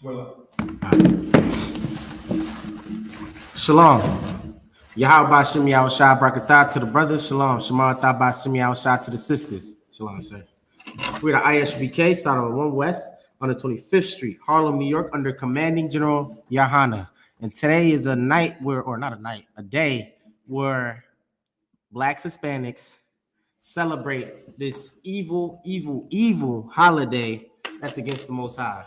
Shalom. YAHAWAH Shem YAHUSHA Brakatah to the brothers. Shalom. Shema Thabah Shem YAHUSHA to the sisters. Shalom, sir. We're the I.S.U.P.K, started on 1 West on the 25th Street, Harlem, New York, under Commanding General YAHANNA. And today is a night where, or not a night, a day where Blacks, Hispanics celebrate this evil, evil, evil holiday that's against the Most High.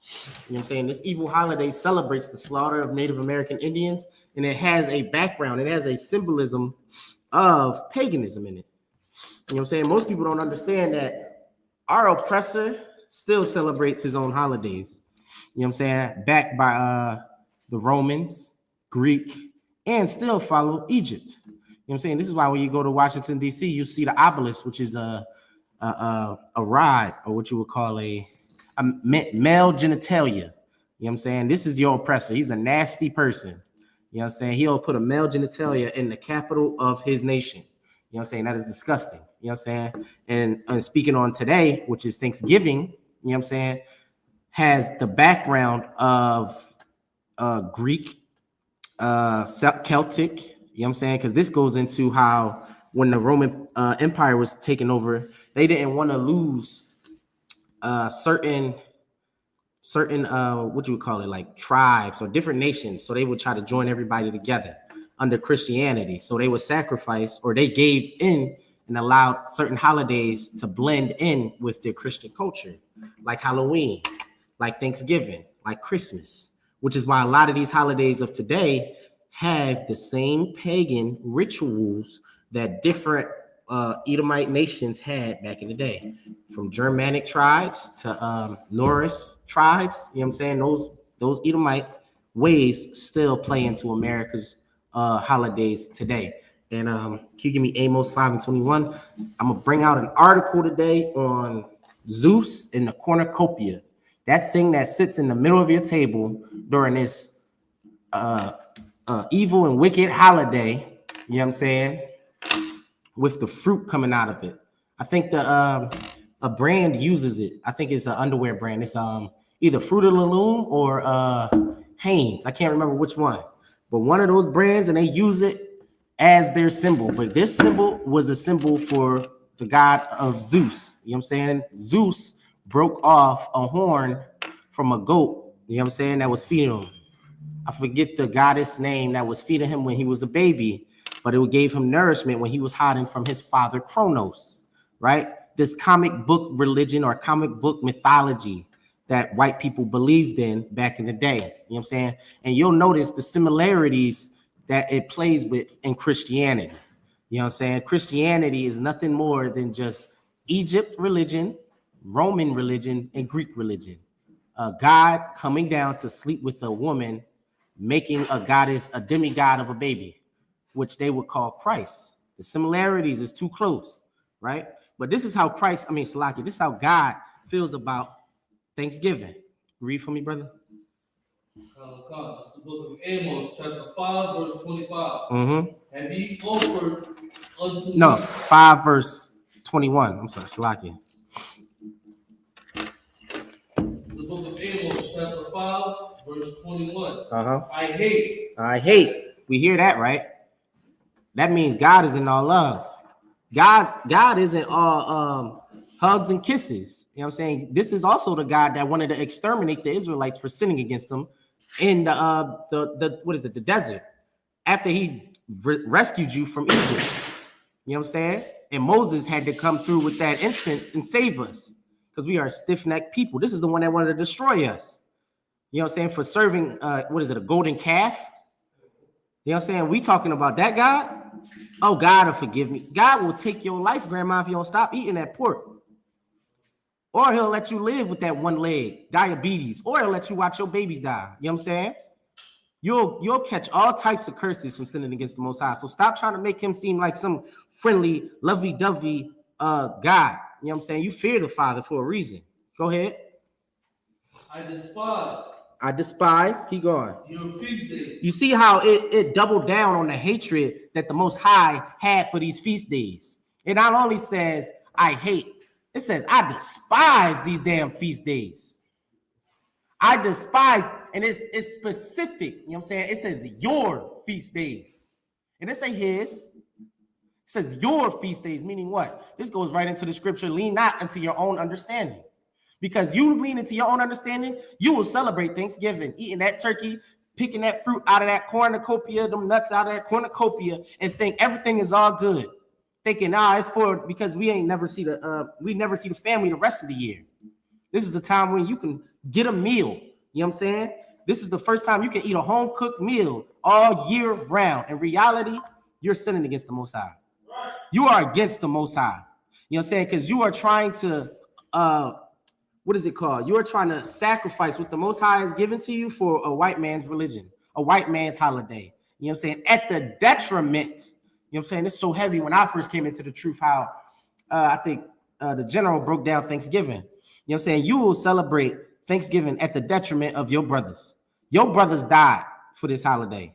You know what I'm saying? This evil holiday celebrates the slaughter of Native American Indians, and it has a background, it has a symbolism of paganism in it. You know what I'm saying? Most people don't understand that our oppressor still celebrates his own holidays. You know what I'm saying? Backed by the Romans, Greek, and still follow Egypt. You know what I'm saying? This is why when you go to Washington, D.C., you see the obelisk, which is a rod, or what you would call a male genitalia. You know what I'm saying? This is your oppressor. He's a nasty person. You know what I'm saying? He'll put a male genitalia in the capital of his nation. You know what I'm saying? That is disgusting. You know what I'm saying? And speaking on today, which is Thanksgiving, you know what I'm saying, has the background of Greek, Celtic, you know what I'm saying? Because this goes into how when the Roman Empire was taken over, they didn't want to lose certain what you would call it, like tribes or different nations, so they would try to join everybody together under Christianity. So they would sacrifice, or they gave in and allowed certain holidays to blend in with their Christian culture, like Halloween, like Thanksgiving, like Christmas, which is why a lot of these holidays of today have the same pagan rituals that different Edomite nations had back in the day, from Germanic tribes to Norse tribes. You know what I'm saying? Those Edomite ways still play into America's holidays today. And can you give me Amos 5:21? I'm gonna bring out an article today on Zeus and the cornucopia, that thing that sits in the middle of your table during this evil and wicked holiday. You know what I'm saying? With the fruit coming out of it. I think a brand uses it. I think it's an underwear brand. It's either Fruit of the Loom or Hanes. I can't remember which one, but one of those brands, and they use it as their symbol. But this symbol was a symbol for the god of Zeus. You know what I'm saying? Zeus broke off a horn from a goat, you know what I'm saying, that was feeding him. I forget the goddess name that was feeding him when he was a baby, but it gave him nourishment when he was hiding from his father Kronos, right? This comic book religion or comic book mythology that white people believed in back in the day. You know what I'm saying? And you'll notice the similarities that it plays with in Christianity. You know what I'm saying? Christianity is nothing more than just Egypt religion, Roman religion, and Greek religion. God coming down to sleep with a woman, making a goddess, a demigod of a baby, which they would call Christ. The similarities is too close, right? But this is how Christ, Salaki, this is how God feels about Thanksgiving. Read for me, brother. It's the book of Amos, chapter 5, verse 25. Have ye offered unto No, 5 verse 21. I'm sorry, Salaki. The book of Amos, chapter 5, verse 21. I hate. We hear that, right? That means God isn't all love. God isn't all hugs and kisses. You know what I'm saying? This is also the God that wanted to exterminate the Israelites for sinning against them in the desert, after he rescued you from Egypt. You know what I'm saying? And Moses had to come through with that incense and save us, because we are stiff-necked people. This is the one that wanted to destroy us. You know what I'm saying? For serving, a golden calf? You know what I'm saying? We talking about that God? Oh, God will forgive me. God will take your life, Grandma, if you don't stop eating that pork. Or he'll let you live with that one leg, diabetes, or he'll let you watch your babies die. You know what I'm saying? You'll catch all types of curses from sinning against the Most High. So stop trying to make him seem like some friendly, lovey-dovey God. You know what I'm saying? You fear the Father for a reason. Go ahead. I despise. Keep going. Your feast days. You see how it doubled down on the hatred that the Most High had for these feast days. It not only says, I hate, it says, I despise these damn feast days. I despise, and it's specific. You know what I'm saying? It says your feast days. And it say his. It says your feast days, meaning what? This goes right into the scripture. Lean not into your own understanding. Because you lean into your own understanding, you will celebrate Thanksgiving, eating that turkey, picking that fruit out of that cornucopia, them nuts out of that cornucopia, and think everything is all good. Thinking, it's for, because we never see the family the rest of the year. This is a time when you can get a meal. You know what I'm saying? This is the first time you can eat a home-cooked meal all year round. In reality, you're sinning against the Most High. You are against the Most High. You know what I'm saying? Because you are trying to, what is it called? You are trying to sacrifice what the Most High has given to you for a white man's religion, a white man's holiday. You know what I'm saying? At the detriment. You know what I'm saying? It's so heavy. When I first came into the truth, how I think the general broke down Thanksgiving. You know what I'm saying? You will celebrate Thanksgiving at the detriment of your brothers. Your brothers died for this holiday.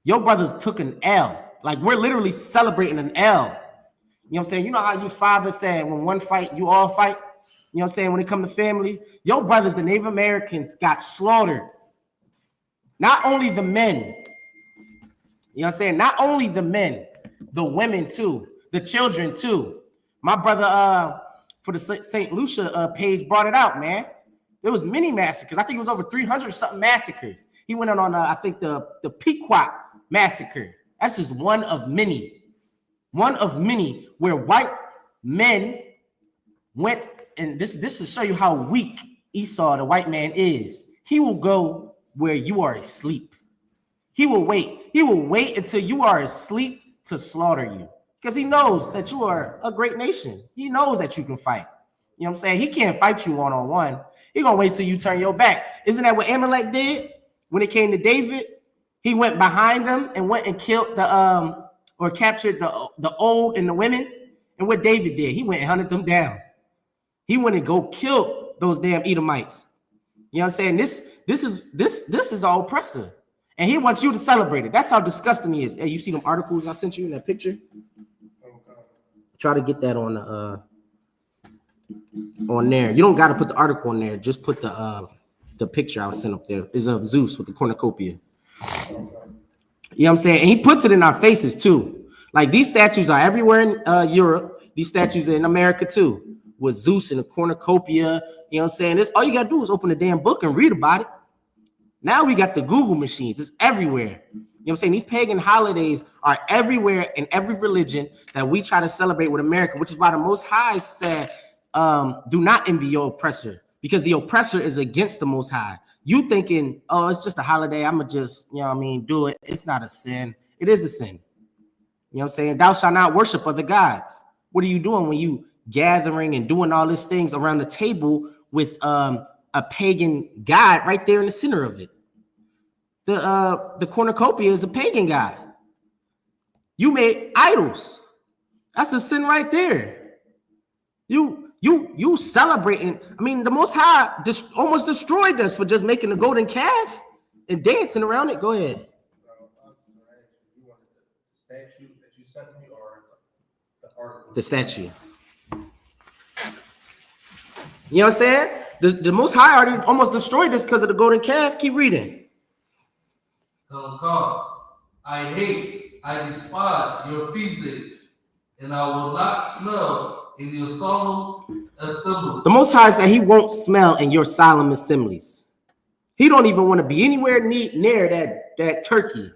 Your brothers took an L. Like, we're literally celebrating an L. You know what I'm saying? You know how your father said, when one fight, you all fight? You know what I'm saying? When it comes to family, your brothers, the Native Americans, got slaughtered. Not only the men. You know what I'm saying? Not only the men, the women too, the children too. My brother for the St. Lucia page brought it out, man. There was many massacres. I think it was over 300 something massacres. He went on I think the Pequot massacre. That's just one of many where white men went, and this to show you how weak Esau, the white man, is. He will go where you are asleep. He will wait. He will wait until you are asleep to slaughter you, because he knows that you are a great nation. He knows that you can fight. You know what I'm saying? He can't fight you one-on-one. He gonna wait till you turn your back. Isn't that what Amalek did when it came to David? He went behind them and went and killed or captured the old and the women. And what David did, he went and hunted them down. He went and go kill those damn Edomites. You know what I'm saying? This is our oppressor, and he wants you to celebrate it. That's how disgusting he is. Hey, you see them articles I sent you in that picture? Try to get that on there. You don't got to put the article on there. Just put the picture I was sent up there. Is of Zeus with the cornucopia. You know what I'm saying? And he puts it in our faces too. Like, these statues are everywhere in Europe. These statues are in America too, with Zeus and the cornucopia. You know what I'm saying? This, all you gotta do is open the damn book and read about it. Now we got the Google machines. It's everywhere. You know what I'm saying? These pagan holidays are everywhere in every religion that we try to celebrate with America, which is why the Most High said, do not envy your oppressor, because the oppressor is against the Most High. You thinking, oh, it's just a holiday, I'm going to just, you know what I mean, do it. It's not a sin. It is a sin. You know what I'm saying? Thou shalt not worship other gods. What are you doing when you gathering and doing all these things around the table with a pagan god right there in the center of it? The cornucopia is a pagan god. You made idols. That's a sin right there. You celebrating. I mean, the Most High almost destroyed us for just making a golden calf and dancing around it. Go ahead. You wanted the statue that you sent me, or the article? The statue. You know what I'm saying? The Most High already almost destroyed us because of the golden calf. Keep reading. I hate, I despise your feast days, and I will not smell in your solemn assemblies. The Most High said he won't smell in your solemn assemblies. He don't even want to be anywhere near that turkey.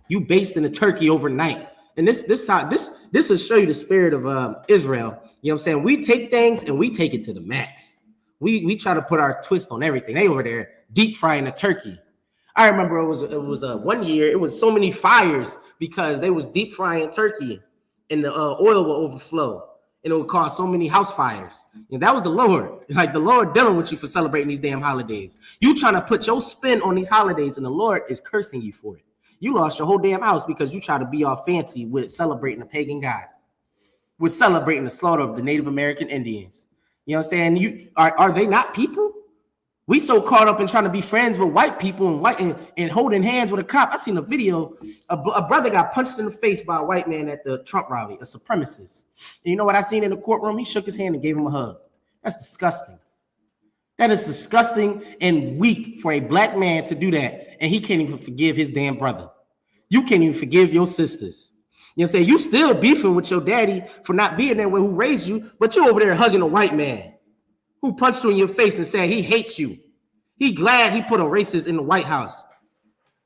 You basting a turkey overnight. And this will show you the spirit of Israel. You know what I'm saying? We take things and we take it to the max. We try to put our twist on everything. They over there deep frying a turkey. I remember it was 1 year. It was so many fires because they was deep frying turkey, and the oil will overflow, and it would cause so many house fires. And that was the Lord. Like, the Lord dealing with you for celebrating these damn holidays. You trying to put your spin on these holidays, and the Lord is cursing you for it. You lost your whole damn house because you try to be all fancy with celebrating a pagan god. We're celebrating the slaughter of the Native American Indians. You know what I'm saying? Are they not people? We so caught up in trying to be friends with white people and holding hands with a cop. I seen a video. A brother got punched in the face by a white man at the Trump rally, a supremacist. And you know what I seen in the courtroom? He shook his hand and gave him a hug. That's disgusting. That is disgusting and weak for a black man to do that. And he can't even forgive his damn brother. You can't even forgive your sisters. You know what I'm saying? You still beefing with your daddy for not being there who raised you, but you over there hugging a white man who punched you in your face and said he hates you. He glad he put a racist in the White House,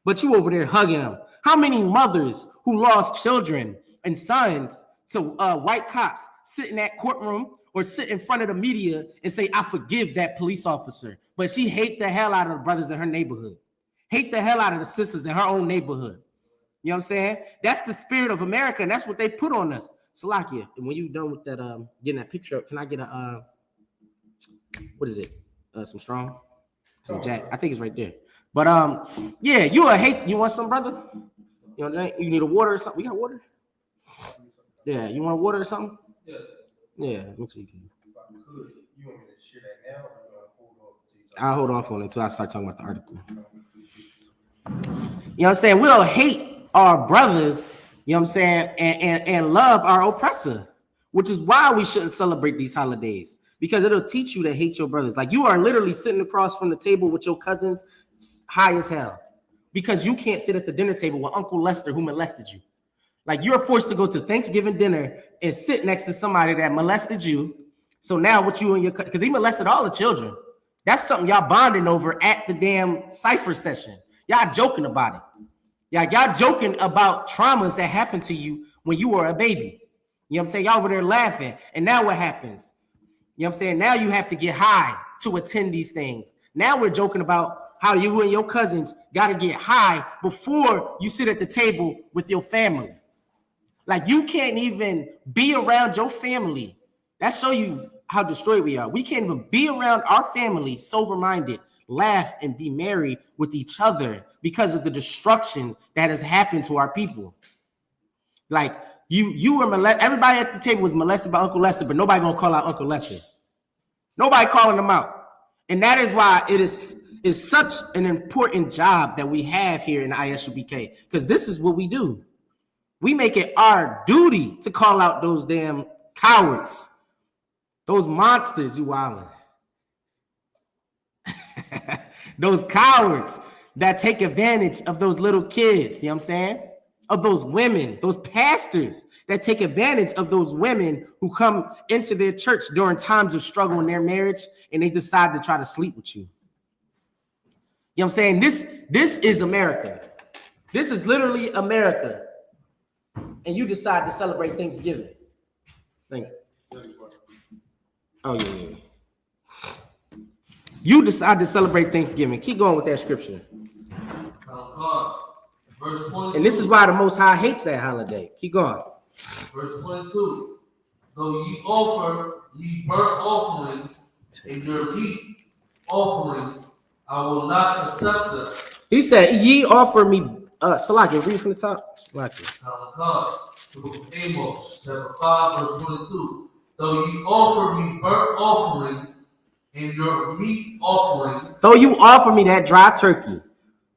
but you over there hugging him. How many mothers who lost children and sons to white cops sit in that courtroom or sit in front of the media and say, I forgive that police officer, but she hate the hell out of the brothers in her neighborhood, hate the hell out of the sisters in her own neighborhood. You know what I'm saying? That's the spirit of America, and that's what they put on us. Salakia, and when you done with that, getting that picture up, can I get a, what is it? Some strong? Some Jack. I think it's right there. But yeah, you a hate. You want some, brother? You know, you need a water or something? We got water? Yeah, you want water or something? Yeah. Yeah, me too. You want me to share that now, or you want to hold off? I'll hold off on it until I start talking about the article. You know what I'm saying? We'll hate our brothers, you know what I'm saying, and love our oppressor, which is why we shouldn't celebrate these holidays, because it'll teach you to hate your brothers. Like, you are literally sitting across from the table with your cousins high as hell because you can't sit at the dinner table with Uncle Lester who molested you. Like, you're forced to go to Thanksgiving dinner and sit next to somebody that molested you. So now what you and your, because he molested all the children. That's something y'all bonding over at the damn cipher session. Y'all joking about it. Y'all joking about traumas that happened to you when you were a baby. You know what I'm saying? Y'all over there laughing. And now what happens? You know what I'm saying? Now you have to get high to attend these things. Now we're joking about how you and your cousins got to get high before you sit at the table with your family. Like, you can't even be around your family. That show you how destroyed we are. We can't even be around our family sober-minded, laugh, and be merry with each other because of the destruction that has happened to our people. Like, you were molested. Everybody at the table was molested by Uncle Lester, but nobody gonna call out Uncle Lester. Nobody calling him out. And that is why it is such an important job that we have here in I.S.U.P.K, because this is what we do. We make it our duty to call out those damn cowards, those monsters, you wildin'. Those cowards that take advantage of those little kids, you know what I'm saying? Of those women, those pastors that take advantage of those women who come into their church during times of struggle in their marriage and they decide to try to sleep with you. You know what I'm saying? This is America. This is literally America. And you decide to celebrate Thanksgiving. Thank you. Oh, yeah. You decide to celebrate Thanksgiving. Keep going with that scripture. Verse 22. And this is why the Most High hates that holiday. Keep going. Verse 22. Though ye offer ye burnt offerings and your meat offerings, I will not accept them. He said, ye offer me, Salakia, read from the top. Salakia. Amos, chapter 5, verse 22. Though ye offer me burnt offerings and your meat offerings. Though you offer me that dry turkey.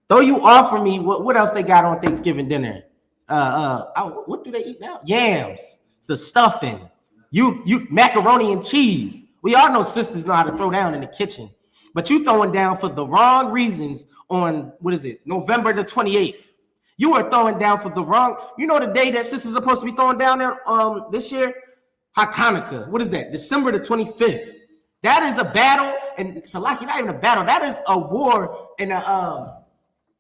Though you offer me, what else they got on Thanksgiving dinner? What do they eat now? Yams. It's the stuffing. You macaroni and cheese. We all know sisters know how to throw down in the kitchen. But you throwing down for the wrong reasons on, what is it, November the 28th. You are throwing down for the wrong, you know the day that sisters are supposed to be throwing down there this year? Hanukkah. What is that? December the 25th. That is a battle, and Salaki, not even a battle. That is a war and a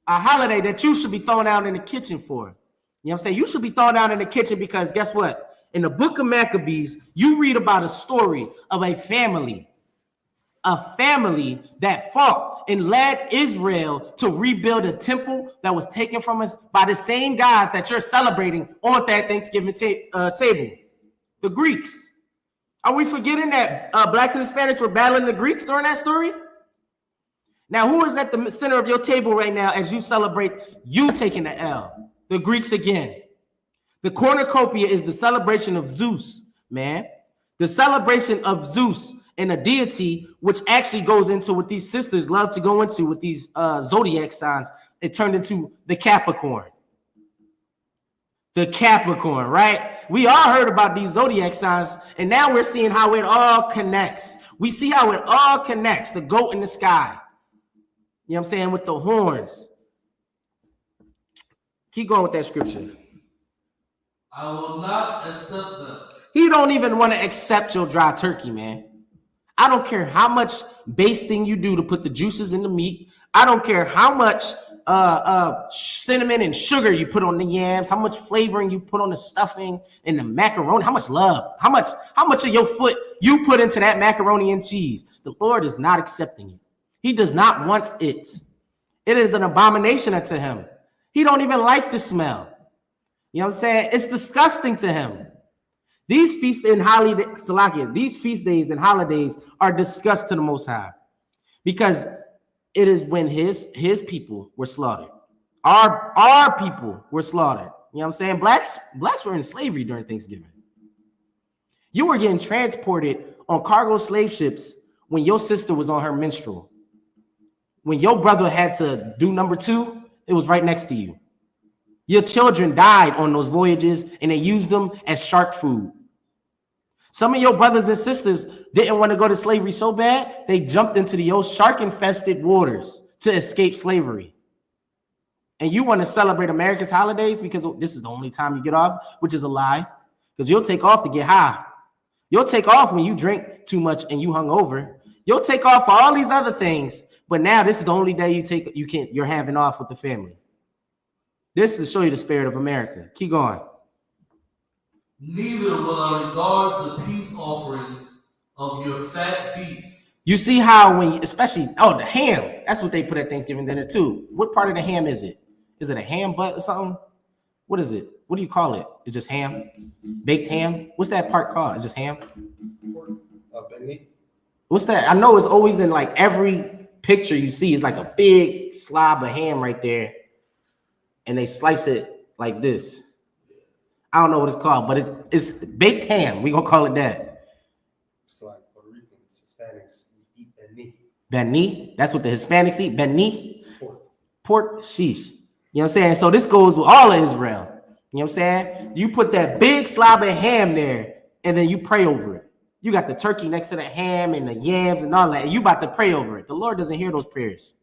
holiday that you should be thrown out in the kitchen for. You know what I'm saying? You should be thrown out in the kitchen because guess what? In the book of Maccabees, you read about a story of a family that fought and led Israel to rebuild a temple that was taken from us by the same guys that you're celebrating on that Thanksgiving table, the Greeks. Are we forgetting that blacks and Hispanics were battling the Greeks during that story? Now, who is at the center of your table right now as you celebrate you taking the L? The Greeks again. The cornucopia is the celebration of Zeus, man. The celebration of Zeus and a deity, which actually goes into what these sisters love to go into with these zodiac signs. It turned into the Capricorn. the Capricorn, right? We all heard about these zodiac signs, and now we're seeing how it all connects. We see how it all connects. The goat in the sky. You know what I'm saying? With the horns. Keep going with that scripture. I will not accept them. He don't even want to accept your dry turkey, man. I don't care how much basting you do to put the juices in the meat. I don't care how much cinnamon and sugar you put on the yams, how much flavoring you put on the stuffing and the macaroni, how much love, how much of your foot you put into that macaroni and cheese. The Lord is not accepting it. He does not want it. It is an abomination unto him. He don't even like the smell. You know what I'm saying? It's disgusting to him. These feast and holidays, these feast days and holidays are disgust to the Most High, because it is when his people were slaughtered. Our people were slaughtered. You know what I'm saying? Blacks were in slavery during Thanksgiving. You were getting transported on cargo slave ships when your sister was on her menstrual. When your brother had to do number 2, it was right next to you. Your children died on those voyages, and they used them as shark food. Some of your brothers and sisters didn't want to go to slavery so bad, they jumped into the old shark-infested waters to escape slavery. And you want to celebrate America's holidays because this is the only time you get off, which is a lie, because you'll take off to get high. You'll take off when you drink too much and you hungover. You'll take off for all these other things, but now this is the only day you're having off with the family. This is to show you the spirit of America. Keep going. Neither will I regard the peace offerings of your fat beasts. You see how especially the ham, that's what they put at Thanksgiving dinner too. What part of the ham is it? Is it a ham butt or something? What is it? What do you call it? It's just ham? Baked ham? What's that part called? It's just ham? What's that? I know it's always in like every picture you see. It's like a big slob of ham right there. And they slice it like this. I don't know what it's called, but it's baked ham. We're going to call it that. So like Puerto Ricans, Hispanics eat beni. Beni? That's what the Hispanics eat? Beni? Pork, sheesh. You know what I'm saying? So this goes with all of Israel. You know what I'm saying? You put that big slob of ham there, and then you pray over it. You got the turkey next to the ham and the yams and all that, and you about to pray over it. The Lord doesn't hear those prayers.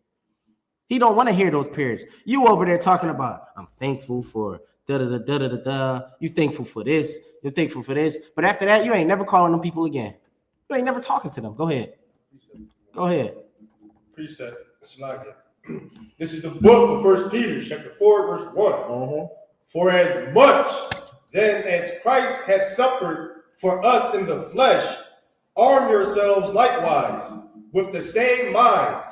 He don't want to hear those prayers. You over there talking about, I'm thankful for da-da-da-da-da-da. You thankful for this. You're thankful for this. But after that, you ain't never calling them people again. You ain't never talking to them. Go ahead. Go ahead. Precept, Slaga. This is the book of 1 Peter, chapter 4, verse 1. For as much then as Christ hath suffered for us in the flesh, arm yourselves likewise with the same mind.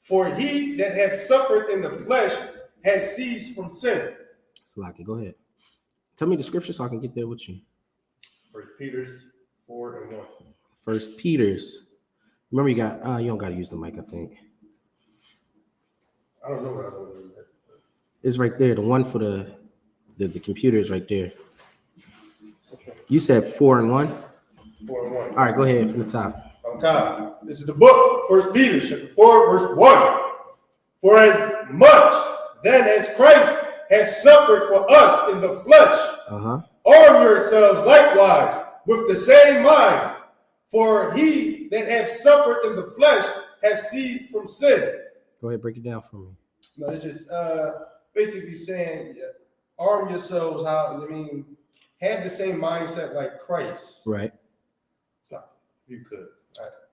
For he that hath suffered in the flesh has ceased from sin. Salaki, go ahead. Tell me the scripture so I can get there with you. 1 Peter 4 and 1. 1 Peter's. Remember, you don't got to use the mic, I think. I don't know what I want to do. It's right there. The one for the computer is right there. You said 4 and 1? 4 and 1. All right, go ahead from the top. Okay. This is the book, 1 Peter, chapter 4, verse 1. For as much then as Christ hath suffered for us in the flesh, arm yourselves likewise with the same mind. For he that hath suffered in the flesh hath ceased from sin. Go ahead, break it down for me. No, it's just basically saying, arm yourselves. Have the same mindset like Christ. Right. So, you could.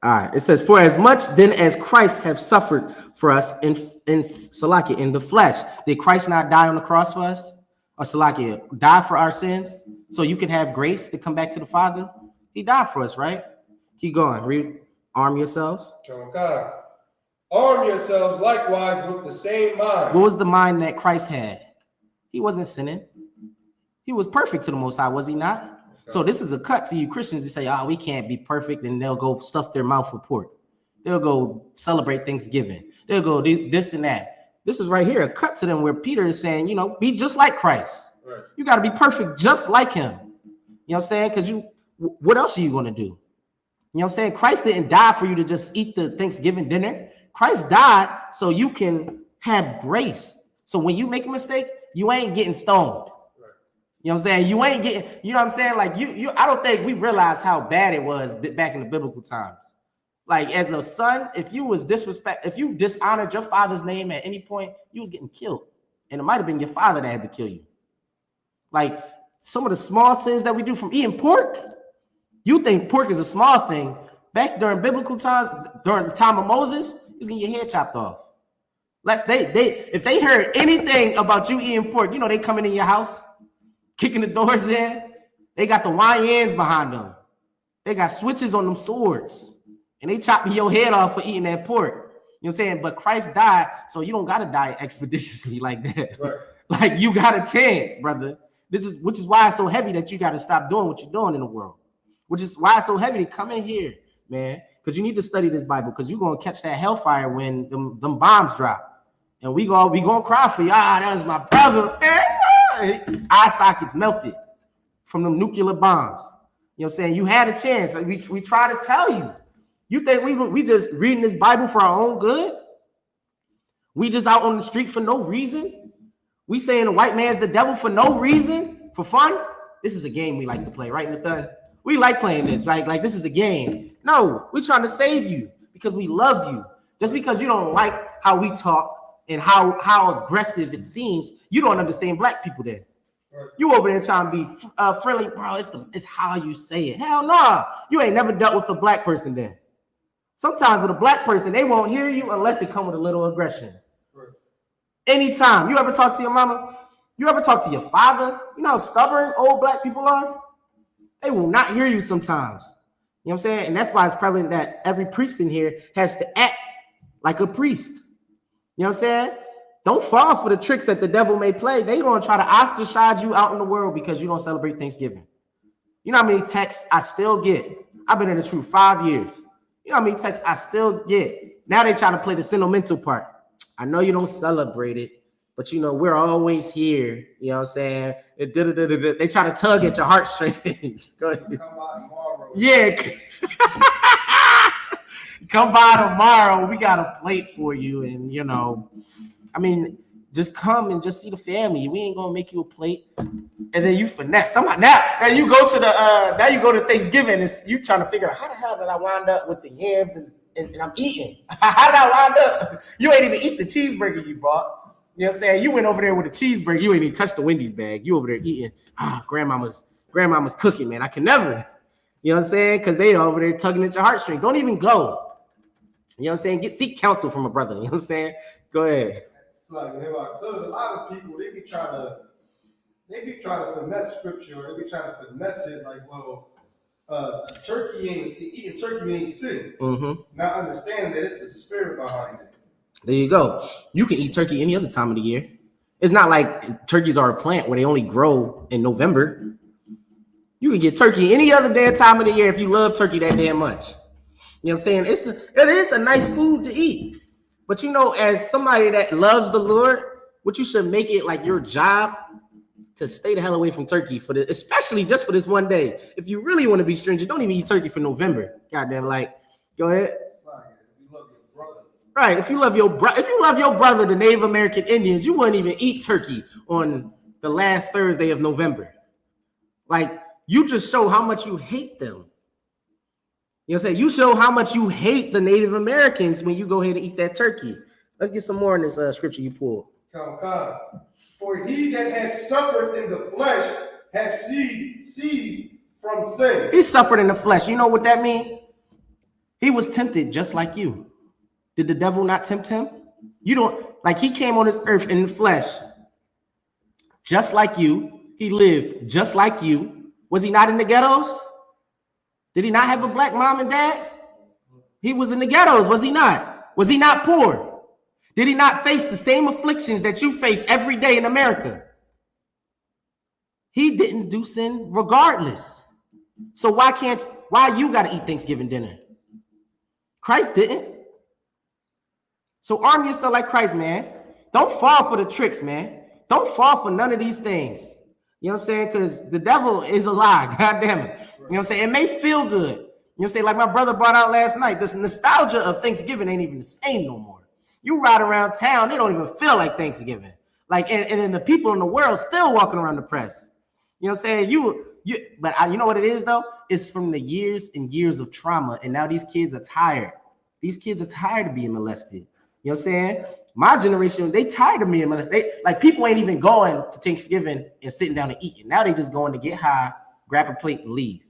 All right. It says, for as much then as Christ have suffered for us in Salakia, in the flesh. Did Christ not die on the cross for us? Or Salakia, die for our sins so you can have grace to come back to the Father? He died for us, right? Keep going. Read. Arm yourselves. Okay. Arm yourselves likewise with the same mind. What was the mind that Christ had? He wasn't sinning. He was perfect to the Most High, was he not? Okay. So this is a cut to you Christians to say, we can't be perfect, and they'll go stuff their mouth with pork. They'll go celebrate Thanksgiving. They'll go this and that. This is right here, a cut to them where Peter is saying, be just like Christ. Right. You got to be perfect just like him. You know what I'm saying? Because what else are you going to do? You know what I'm saying? Christ didn't die for you to just eat the Thanksgiving dinner. Christ died so you can have grace. So when you make a mistake, you ain't getting stoned. You know what I'm saying? You ain't getting, you know what I'm saying? Like you I don't think we realized how bad it was back in the biblical times. Like as a son, if you dishonored your father's name at any point, you was getting killed. And it might have been your father that had to kill you. Like some of the small sins that we do from eating pork, you think pork is a small thing. Back during biblical times, during the time of Moses, you was getting your head chopped off. If they heard anything about you eating pork, you know they coming in your house, kicking the doors in. They got the YNs behind them. They got switches on them swords. And they chopping your head off for eating that pork. You know what I'm saying? But Christ died, so you don't got to die expeditiously like that. Right. Like you got a chance, brother. Which is why it's so heavy that you got to stop doing what you're doing in the world. Which is why it's so heavy to come in here, man. Because you need to study this Bible, because you're going to catch that hellfire when them bombs drop. And we gonna cry for you. That was my brother. Our sockets melted from them nuclear bombs. You know what I'm saying? You had a chance. We try to tell you. You think we just reading this Bible for our own good? We just out on the street for no reason? We saying the white man's the devil for no reason? For fun? This is a game we like to play, right, Nathan? We like playing this, like this is a game. No, we're trying to save you because we love you. Just because you don't like how we talk and how aggressive it seems, you don't understand black people then. You over there trying to be friendly, bro. It's how you say it. Hell no, you ain't never dealt with a black person then. Sometimes with a black person, they won't hear you unless it come with a little aggression. Right. Anytime. You ever talk to your mama? You ever talk to your father? You know how stubborn old black people are? They will not hear you sometimes. You know what I'm saying? And that's why it's prevalent that every priest in here has to act like a priest. You know what I'm saying? Don't fall for the tricks that the devil may play. They're going to try to ostracize you out in the world because you don't celebrate Thanksgiving. You know how many texts I still get? I've been in the truth 5 years. You know how many texts I still get? Now they try to play the sentimental part. I know you don't celebrate it, but you know, we're always here. You know what I'm saying? They try to tug at your heartstrings. Go ahead. Come by tomorrow. Yeah. Come by tomorrow. We got a plate for you. And you know, I mean, just come and just see the family. We ain't gonna make you a plate. And then you finesse somehow. Now you go to Thanksgiving and you trying to figure out how the hell did I wind up with the yams and I'm eating. How did I wind up? You ain't even eat the cheeseburger you bought. You know what I'm saying? You went over there with a cheeseburger. You ain't even touched the Wendy's bag. You over there eating. Grandmama's cooking, man. I can never. You know what I'm saying? Because they over there tugging at your heartstrings. Don't even go. You know what I'm saying? Seek counsel from a brother. You know what I'm saying? Go ahead. It's like, a lot of people, they be trying to finesse scripture, or they be trying to finesse it like, well, eating turkey ain't sin. Mm-hmm. Not understanding that it's the spirit behind it. There you go. You can eat turkey any other time of the year. It's not like turkeys are a plant where they only grow in November. You can get turkey any other damn time of the year if you love turkey that damn much. You know what I'm saying? It is a nice food to eat. But you know, as somebody that loves the Lord, what you should make it like your job to stay the hell away from turkey especially just for this one day. If you really want to be stringent, don't even eat turkey for November. Goddamn, like, go ahead. Right. If you love your brother, the Native American Indians, you wouldn't even eat turkey on the last Thursday of November. Like, you just show how much you hate them. You know what I'm saying? You show how much you hate the Native Americans when you go ahead and eat that turkey. Let's get some more in this scripture you pulled. For he that has suffered in the flesh has ceased from sin. He suffered in the flesh. You know what that means? He was tempted just like you. Did the devil not tempt him? You don't, like, he came on this earth in the flesh just like you. He lived just like you. Was he not in the ghettos? Did he not have a black mom and dad? He was in the ghettos, was he not? Was he not poor? Did he not face the same afflictions that you face every day in America? He didn't do sin regardless. So why you got to eat Thanksgiving dinner? Christ didn't. So arm yourself like Christ, man. Don't fall for the tricks, man. Don't fall for none of these things. You know what I'm saying? Because the devil is a lie. God damn it. You know what I'm saying? It may feel good. You know what I'm saying? Like my brother brought out last night, this nostalgia of Thanksgiving ain't even the same no more. You ride around town, they don't even feel like Thanksgiving. Like, and then the people in the world still walking around depressed. You know what I'm saying? You know what it is though? It's from the years and years of trauma, and now these kids are tired. These kids are tired of being molested. You know what I'm saying? My generation, they tired of being molested. Like people ain't even going to Thanksgiving and sitting down and eating. Now they just going to get high, grab a plate, and leave.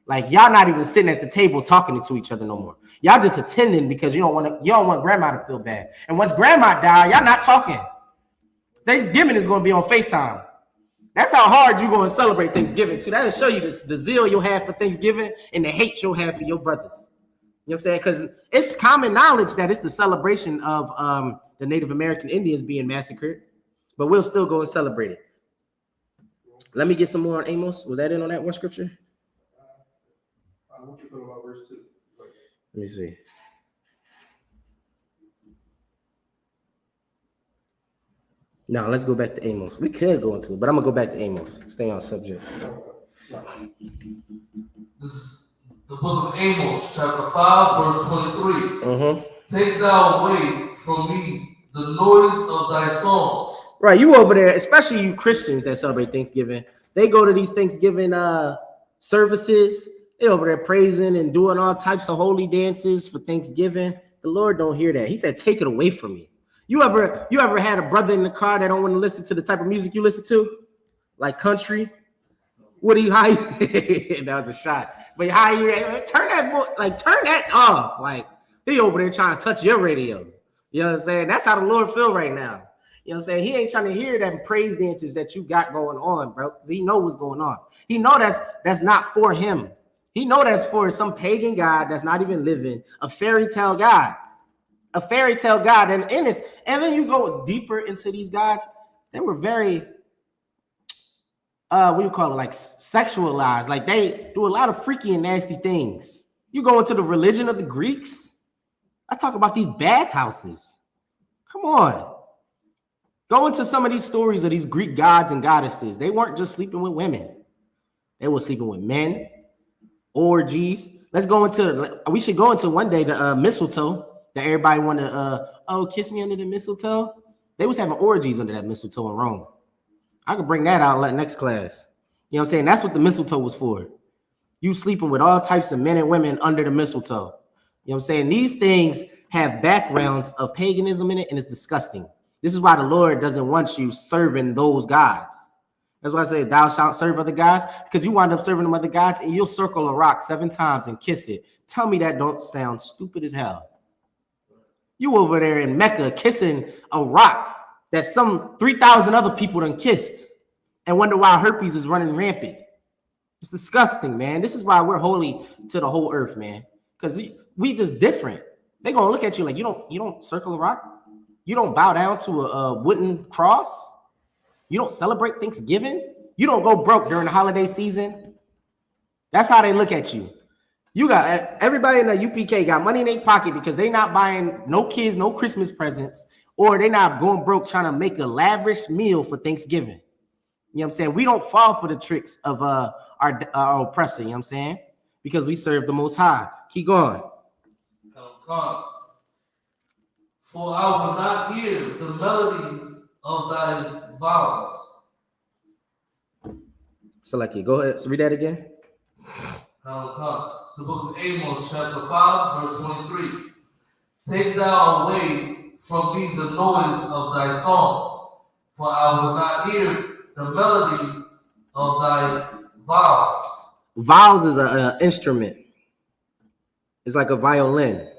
Like y'all not even sitting at the table talking to each other no more. Y'all just attending because you don't want grandma to feel bad. And once grandma die, y'all not talking. Thanksgiving is going to be on FaceTime. That's how hard you're going to celebrate Thanksgiving. So that'll show you the zeal you'll have for Thanksgiving and the hate you'll have for your brothers. You know what I'm saying? Because it's common knowledge that it's the celebration of the Native American Indians being massacred, but we'll still go and celebrate it. Let me get some more on Amos. Was that in on that one scripture? What you feel about verse 2? Let me see. No, let's go back to Amos. We could go into it, but I'm gonna go back to Amos. Stay on subject. This is the book of Amos, chapter 5, verse 23. Take thou away from me the noise of thy songs. Right, you over there, especially you Christians that celebrate Thanksgiving. They go to these Thanksgiving services. They over there praising and doing all types of holy dances for Thanksgiving. The Lord don't hear that. He said, take it away from me. You ever had a brother in the car that don't want to listen to the type of music you listen to? Like country? What do you, how you, that was a shot. But how you, turn that off. Like, he over there trying to touch your radio. You know what I'm saying? That's how the Lord feel right now. You know what I'm saying? He ain't trying to hear that praise dances that you got going on, bro. Because he know what's going on. He know that's not for him. He know that's for some pagan god that's not even living, a fairy tale god. A fairy tale god. And then you go deeper into these gods, they were very, what do you call it, like sexualized. Like they do a lot of freaky and nasty things. You go into the religion of the Greeks, I talk about these bathhouses. Come on. Go into some of these stories of these Greek gods and goddesses. They weren't just sleeping with women. They were sleeping with men, orgies. We should go into one day the mistletoe that everybody want to, kiss me under the mistletoe. They was having orgies under that mistletoe in Rome. I could bring that out like next class. You know what I'm saying? That's what the mistletoe was for. You sleeping with all types of men and women under the mistletoe. You know what I'm saying? These things have backgrounds of paganism in it, and it's disgusting. This is why the Lord doesn't want you serving those gods. That's why I say thou shalt serve other gods, because you wind up serving them other gods and you'll circle a rock 7 times and kiss it. Tell me that don't sound stupid as hell. You over there in Mecca kissing a rock that some 3,000 other people done kissed and wonder why herpes is running rampant. It's disgusting, man. This is why we're holy to the whole earth, man. Because we just different. They're gonna look at you like you don't circle a rock. You don't bow down to a wooden cross. You don't celebrate Thanksgiving. You don't go broke during the holiday season. That's how they look at you. You got everybody in the U.P.K. got money in their pocket because they not buying no kids, no Christmas presents, or they not going broke trying to make a lavish meal for Thanksgiving. You know what I'm saying? We don't fall for the tricks of our oppressor, you know what I'm saying? Because we serve the Most High. Keep going. For I will not hear the melodies of thy vows. So like go ahead. So read that again. It's the book of Amos, chapter 5, verse 23. Take thou away from me the noise of thy songs, for I will not hear the melodies of thy vows. Vows is an instrument. It's like a violin.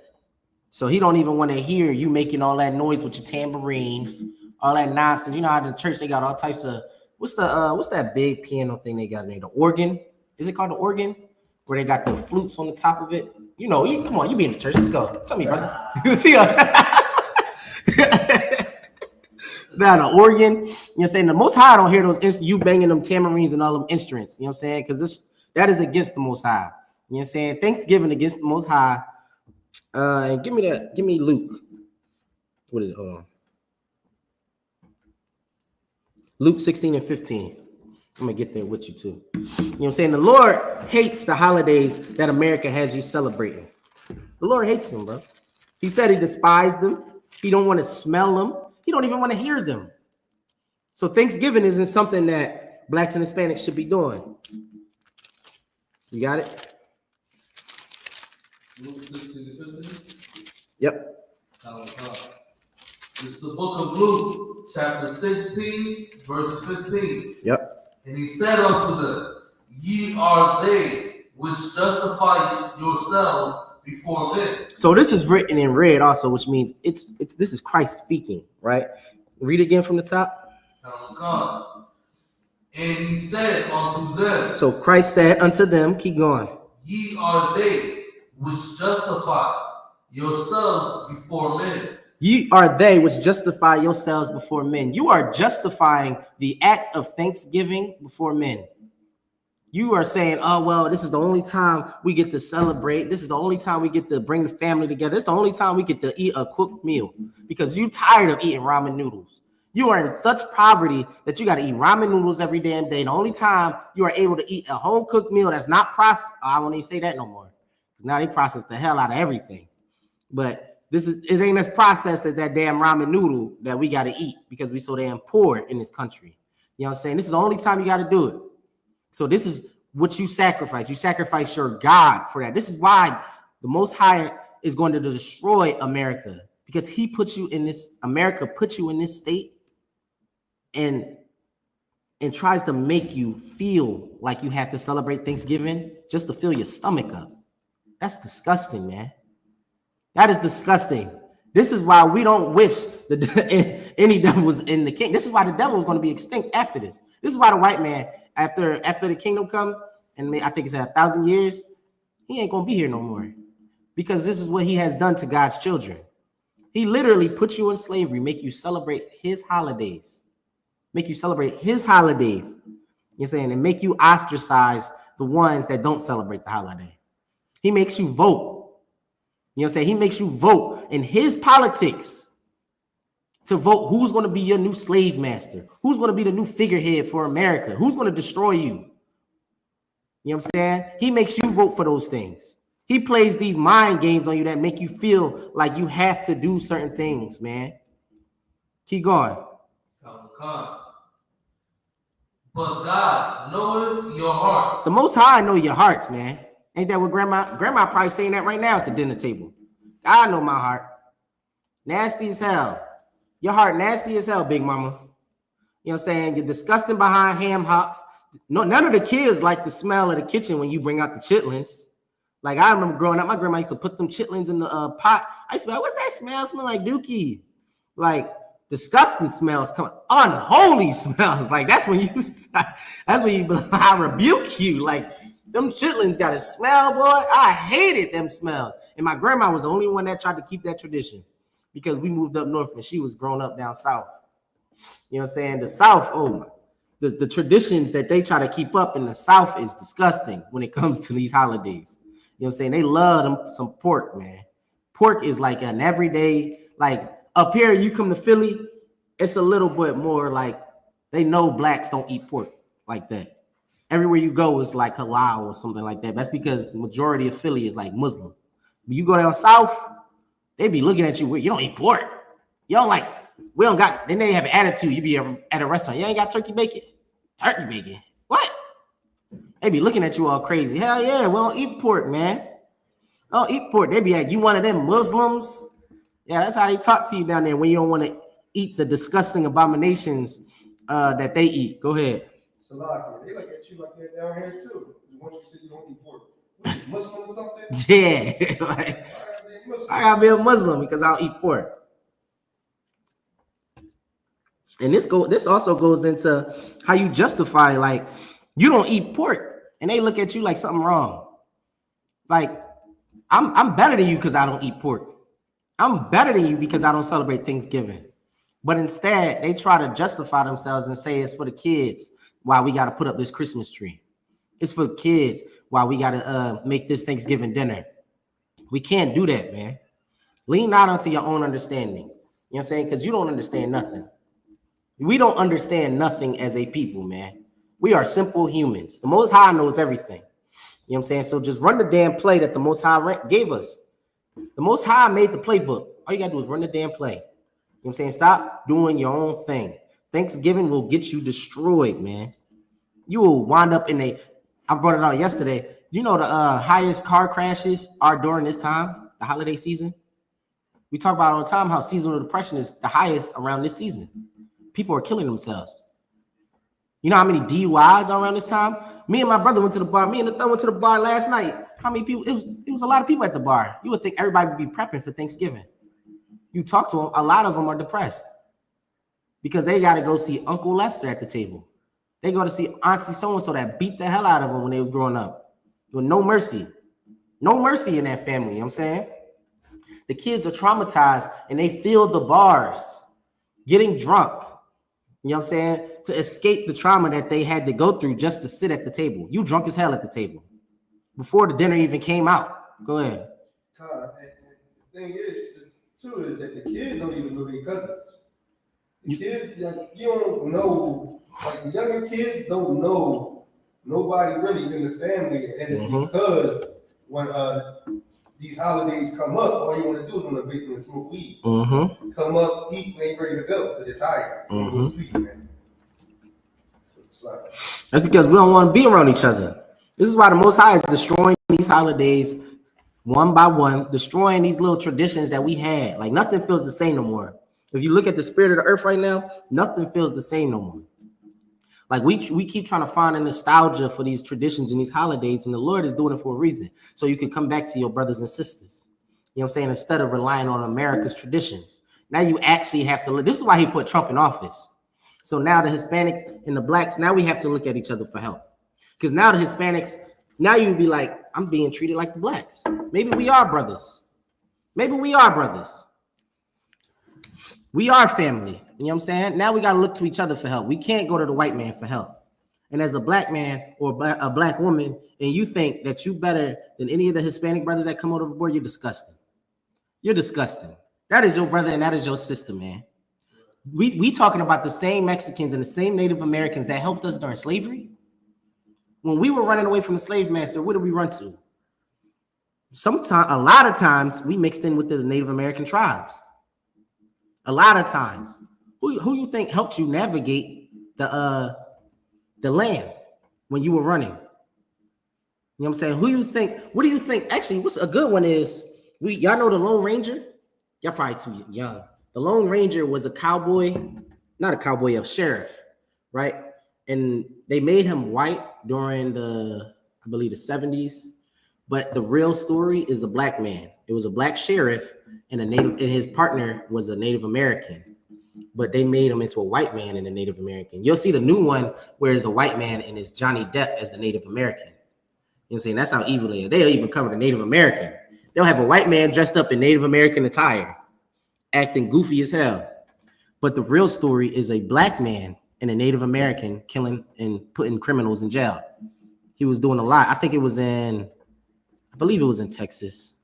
So he don't even want to hear you making all that noise with your tambourines, all that nonsense. You know how in the church they got all types of what's that big piano thing they got in there? The organ? Is it called the organ? Where they got the flutes on the top of it. You know, come on, you be in the church. Let's go. Tell me, brother. See ya. Now the organ, you know what I'm saying? The Most High don't hear those you banging them tambourines and all them instruments. You know what I'm saying? Because that is against the Most High. You know what I'm saying? Thanksgiving against the Most High. And give me Luke. What is it? Hold on. Luke 16 and 15. I'm gonna get there with you too. You know what I'm saying? The Lord hates the holidays that America has you celebrating. The Lord hates them, bro. He said he despised them. He don't want to smell them. He don't even want to hear them. So Thanksgiving isn't something that blacks and Hispanics should be doing. You got it? Luke 16 to 15. Yep. It's the book of Luke, chapter 16, verse 15. Yep. And he said unto them, Ye are they which justify yourselves before men. So this is written in red also, which means it's this is Christ speaking, right? Read again from the top. And he said unto them, So Christ said unto them, keep going. Ye are they which justify yourselves before men. Ye are they which justify yourselves before men. You are justifying the act of thanksgiving before men. You are saying, oh, well, this is the only time we get to celebrate. This is the only time we get to bring the family together. It's the only time we get to eat a cooked meal because you're tired of eating ramen noodles. You are in such poverty that you got to eat ramen noodles every damn day. The only time you are able to eat a home cooked meal that's not processed, I won't even say that no more. Now they process the hell out of everything. But it ain't as processed as that damn ramen noodle that we got to eat because we so damn poor in this country. You know what I'm saying? This is the only time you got to do it. So this is what you sacrifice. You sacrifice your God for that. This is why the Most High is going to destroy America, because he put you in this, America put you in this state and tries to make you feel like you have to celebrate Thanksgiving just to fill your stomach up. That's disgusting, man. That is disgusting. This is why we don't wish any devil was in the king. This is why the devil is going to be extinct after this. This is why the white man, after the kingdom come, and I think it's 1,000 years, he ain't going to be here no more. Because this is what he has done to God's children. He literally put you in slavery, make you celebrate his holidays. Make you celebrate his holidays. You're saying, and make you ostracize the ones that don't celebrate the holiday. He makes you vote. You know what I'm saying? He makes you vote in his politics to vote who's going to be your new slave master, who's going to be the new figurehead for America, who's going to destroy you. You know what I'm saying? He makes you vote for those things. He plays these mind games on you that make you feel like you have to do certain things, man. Keep going. But God knoweth your hearts. The Most High know your hearts, man. Ain't that what grandma probably saying that right now at the dinner table? I know my heart. Nasty as hell. Your heart nasty as hell, big mama. You know what I'm saying? You're disgusting behind ham hocks. No, none of the kids like the smell of the kitchen when you bring out the chitlins. Like I remember growing up, my grandma used to put them chitlins in the pot. I used to be like, what's that smell? Smell like dookie. Like disgusting smells come, unholy smells. Like that's when you I rebuke you. Like them chitlins got a smell, boy. I hated them smells. And my grandma was the only one that tried to keep that tradition because we moved up north and she was grown up down south. You know what I'm saying? The South, the traditions that they try to keep up in the South is disgusting when it comes to these holidays. You know what I'm saying? They love them some pork, man. Pork is like an everyday, like up here, you come to Philly, it's a little bit more like they know blacks don't eat pork like that. Everywhere you go is like halal or something like that. That's because the majority of Philly is like Muslim. When you go down south, they be looking at you weird. You don't eat pork. You don't like, we don't got, then they have an attitude. You be at a restaurant. You ain't got turkey bacon. Turkey bacon. What? They be looking at you all crazy. Hell yeah, we don't eat pork, man. Don't eat pork. They be like, you one of them Muslims? Yeah, that's how they talk to you down there when you don't want to eat the disgusting abominations that they eat. Go ahead. Salaki, they look at you like they're down here too. Once you say you don't eat pork, what, you Muslim or something? Yeah, like, I gotta be a Muslim because I'll eat pork. And this also goes into how you justify, like, you don't eat pork, and they look at you like something wrong. Like, I'm better than you because I don't eat pork. I'm better than you because I don't celebrate Thanksgiving. But instead, they try to justify themselves and say it's for the kids why we got to put up this Christmas tree. It's for kids why we got to make this Thanksgiving dinner. We can't do that, man. Lean out onto your own understanding. You know what I'm saying? Because you don't understand nothing. We don't understand nothing as a people, man. We are simple humans. The Most High knows everything. You know what I'm saying? So just run the damn play that the Most High gave us. The Most High made the playbook. All you got to do is run the damn play. You know what I'm saying? Stop doing your own thing. Thanksgiving will get you destroyed, man. You will wind up in a, I brought it out yesterday. You know, the highest car crashes are during this time, the holiday season. We talk about all the time how seasonal depression is the highest around this season. People are killing themselves. You know how many DUIs are around this time? Me and my brother went to the bar. Me and the thug went to the bar last night. How many people? It was a lot of people at the bar. You would think everybody would be prepping for Thanksgiving. You talk to them, a lot of them are depressed because they got to go see Uncle Lester at the table. They go to see Auntie so-and-so that beat the hell out of them when they was growing up. With no mercy. No mercy in that family, you know what I'm saying? The kids are traumatized and they fill the bars, getting drunk, you know what I'm saying, to escape the trauma that they had to go through just to sit at the table. You drunk as hell at the table before the dinner even came out. Go ahead. The thing is, too, is that the kids don't even know their cousins. The kids, like, you don't know, like the younger kids don't know nobody really in the family, and it's because when these holidays come up, all you want to do is go in the basement and smoke weed. Come up, eat, and ain't ready to go because you're tired. You go to sleep, man. That's because we don't want to be around each other. This is why the Most High is destroying these holidays one by one, destroying these little traditions that we had. Like nothing feels the same no more. If you look at the spirit of the earth right now, nothing feels the same no more. Like we keep trying to find a nostalgia for these traditions and these holidays, and the Lord is doing it for a reason. So you can come back to your brothers and sisters. You know what I'm saying? Instead of relying on America's traditions. Now you actually have to look. This is why he put Trump in office. So now the Hispanics and the blacks, now we have to look at each other for help. Because now the Hispanics, now you would be like, I'm being treated like the blacks. Maybe we are brothers. Maybe we are brothers. We are family. You know what I'm saying? Now we got to look to each other for help. We can't go to the white man for help. And as a black man or a black woman, and you think that you better than any of the Hispanic brothers that come over the board, you're disgusting. You're disgusting. That is your brother and that is your sister, man. We talking about the same Mexicans and the same Native Americans that helped us during slavery. When we were running away from the slave master, where did we run to? Sometimes, a lot of times, we mixed in with the Native American tribes. A lot of times. Who you think helped you navigate the land when you were running? You know what I'm saying? What do you think? Actually, what's a good one is, y'all know the Lone Ranger? Y'all probably too young. The Lone Ranger was a cowboy, not a cowboy, a sheriff, right? And they made him white during I believe the 70s. But the real story is the black man. It was a black sheriff and his partner was a Native American. But they made him into a white man and a Native American. You'll see the new one where it's a white man and it's Johnny Depp as the Native American. You know what I'm saying? That's how evil they are. They'll even cover the Native American. They'll have a white man dressed up in Native American attire, acting goofy as hell. But the real story is a black man and a Native American killing and putting criminals in jail. He was doing a lot. I think it was I believe it was in Texas.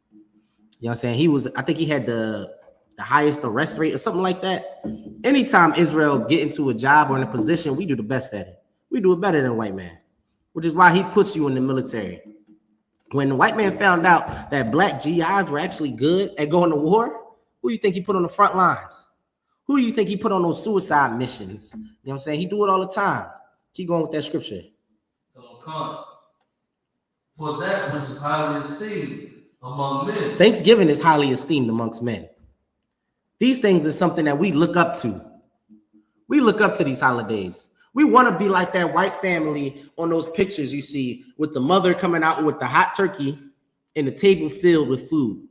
You know what I'm saying? I think he had the highest arrest rate or something like that. Anytime Israel get into a job or in a position, we do the best at it. We do it better than a white man, which is why he puts you in the military. When the white man found out that black GIs were actually good at going to war, who do you think he put on the front lines? Who do you think he put on those suicide missions? You know what I'm saying? He do it all the time. Keep going with that scripture. For that which is highly esteemed among men. Thanksgiving is highly esteemed amongst men. These things is something that we look up to. We look up to these holidays. We want to be like that white family on those pictures you see with the mother coming out with the hot turkey and the table filled with food.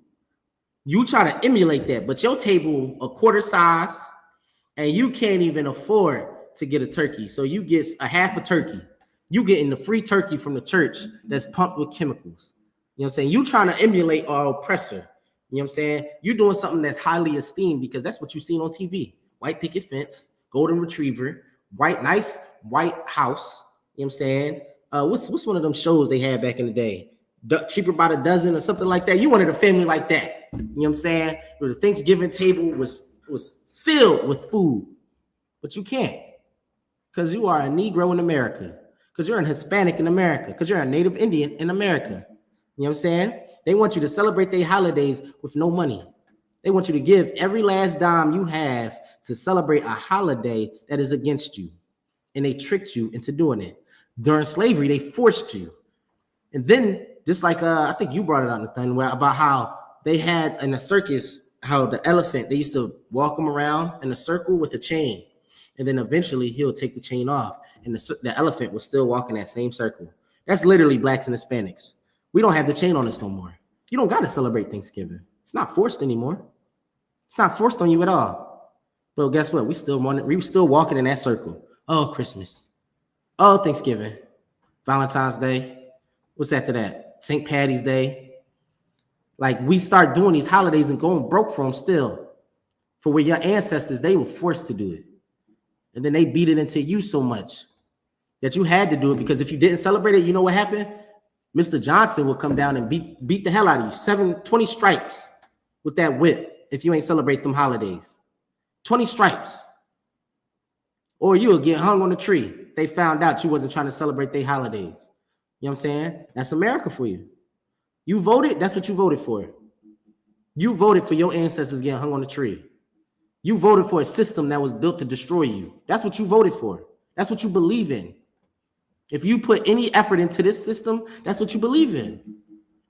You try to emulate that, but your table a quarter size and you can't even afford to get a turkey. So you get a half a turkey. You getting the free turkey from the church that's pumped with chemicals. You know what I'm saying? You trying to emulate our oppressor. You know what I'm saying? You're doing something that's highly esteemed because that's what you've seen on TV. White picket fence, golden retriever, nice white house. You know what I'm saying? What's one of them shows they had back in the day? Cheaper by the dozen or something like that. You wanted a family like that. You know what I'm saying? Where the Thanksgiving table was filled with food. But you can't. Because you are a Negro in America. Because you're an Hispanic in America. Because you're a Native Indian in America. You know what I'm saying? They want you to celebrate their holidays with no money. They want you to give every last dime you have to celebrate a holiday that is against you. And they tricked you into doing it. During slavery, they forced you. And then, just like I think you brought it on the thing about how they had in a circus, how the elephant, they used to walk him around in a circle with a chain. And then eventually he'll take the chain off. And the elephant was still walking that same circle. That's literally blacks and Hispanics. We don't have the chain on us no more. You don't got to celebrate Thanksgiving. It's not forced anymore. It's not forced on you at all. But guess what? We were still walking in that circle. Oh, Christmas. Oh, Thanksgiving. Valentine's Day. What's after that? St. Patty's Day. Like, we start doing these holidays and going broke for them still. For where your ancestors, they were forced to do it. And then they beat it into you so much that you had to do it, because if you didn't celebrate it, you know what happened? Mr. Johnson will come down and beat the hell out of you. 20 stripes with that whip if you ain't celebrate them holidays. 20 stripes. Or you'll get hung on a tree. They found out you wasn't trying to celebrate their holidays. You know what I'm saying? That's America for you. You voted, that's what you voted for. You voted for your ancestors getting hung on a tree. You voted for a system that was built to destroy you. That's what you voted for. That's what you believe in. If you put any effort into this system, that's what you believe in.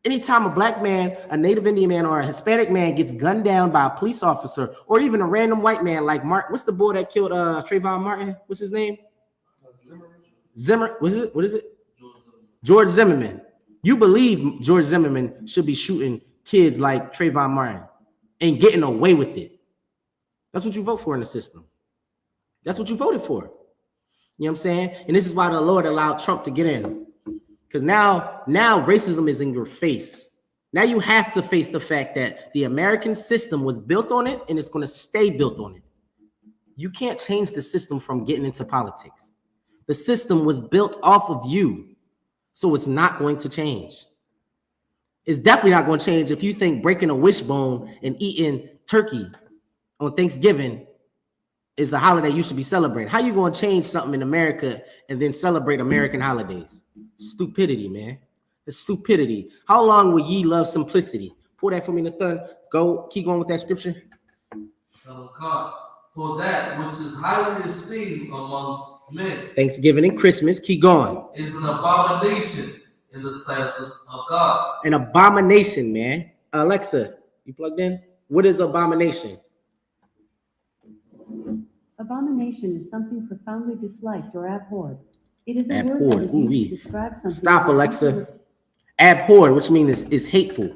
Anytime a black man, a Native Indian man, or a Hispanic man gets gunned down by a police officer, or even a random white man like Mark, what's the boy that killed Trayvon Martin? What's his name? Zimmer. What is it? George Zimmerman. You believe George Zimmerman should be shooting kids like Trayvon Martin and getting away with it. That's what you vote for in the system. That's what you voted for. You know what I'm saying? And this is why the Lord allowed Trump to get in. Because now racism is in your face. Now you have to face the fact that the American system was built on it and it's going to stay built on it. You can't change the system from getting into politics. The system was built off of you. So it's not going to change. It's definitely not going to change if you think breaking a wishbone and eating turkey on Thanksgiving is a holiday you should be celebrating. How you going to change something in America and then celebrate American holidays? Stupidity, man. It's stupidity. How long will ye love simplicity? Pull that for me, Nathan. Go, keep going with that scripture. For that which is highly esteemed amongst men, Thanksgiving and Christmas, keep going, is an abomination in the sight of God. An abomination, man. Alexa, you plugged in? What is abomination? Abomination is something profoundly disliked or abhorred. It is a Abhorred. word that is used to describe something. Stop, Alexa. Abhorred, which means is hateful.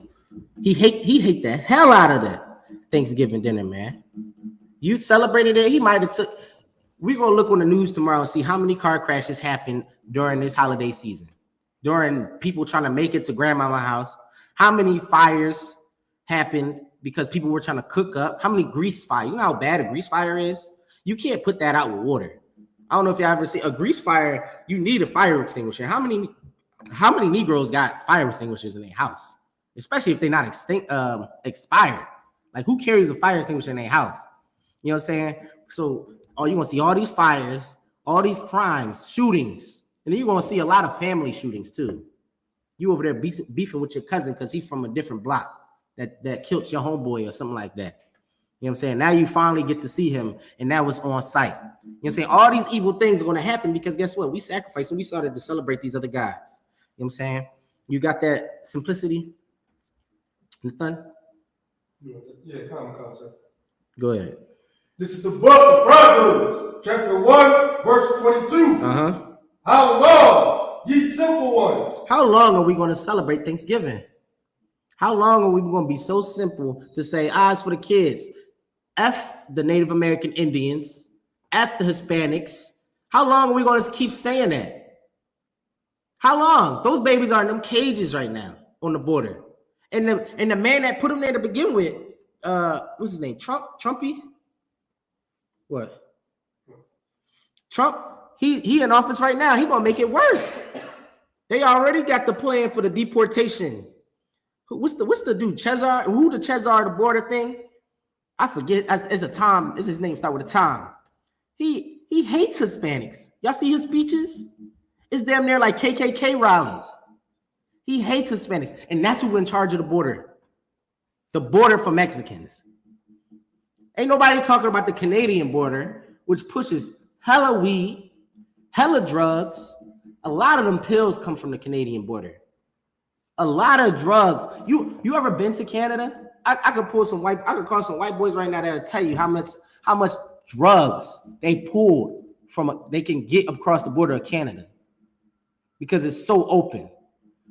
He hate the hell out of that Thanksgiving dinner, man. You celebrated it. He might have took. We're gonna look on the news tomorrow and see how many car crashes happened during this holiday season, during people trying to make it to grandmama's house. How many fires happened because people were trying to cook up? How many grease fires? You know how bad a grease fire is? You can't put that out with water. I don't know if you ever see a grease fire. You need a fire extinguisher. How many Negroes got fire extinguishers in their house? Especially if they're not expired. Like, who carries a fire extinguisher in their house? You know what I'm saying? So, you're going to see all these fires, all these crimes, shootings, and then you're going to see a lot of family shootings too. You over there beefing with your cousin because he's from a different block that killed your homeboy or something like that. You know what I'm saying? Now you finally get to see him, and that was on site. You know what I'm saying? All these evil things are going to happen because guess what? We sacrificed and we started to celebrate these other guys. You know what I'm saying? You got that simplicity? Nathan? Yeah, come, sir. Go ahead. This is the book of Proverbs, chapter 1, verse 22. How long, ye simple ones? How long are we going to celebrate Thanksgiving? How long are we going to be so simple to say, it's for the kids? F the Native American Indians, F the Hispanics. How long are we going to keep saying that? How long? Those babies are in them cages right now on the border. And the man that put them there to begin with, what's his name? Trumpy? What? Trump? He in office right now. He gonna make it worse. They already got the plan for the deportation. What's the dude? Cesar? Who the Cesar, the border thing? I forget. It's a Tom. Is his name start with a Tom? He hates Hispanics. Y'all see his speeches? It's damn near like KKK rallies. He hates Hispanics, and that's who's in charge of the border. The border for Mexicans. Ain't nobody talking about the Canadian border, which pushes hella weed, hella drugs, A lot of them pills come from the Canadian border. A lot of drugs. You ever been to Canada? I could call some white boys right now that'll tell you how much drugs they pulled they can get across the border of Canada because it's so open.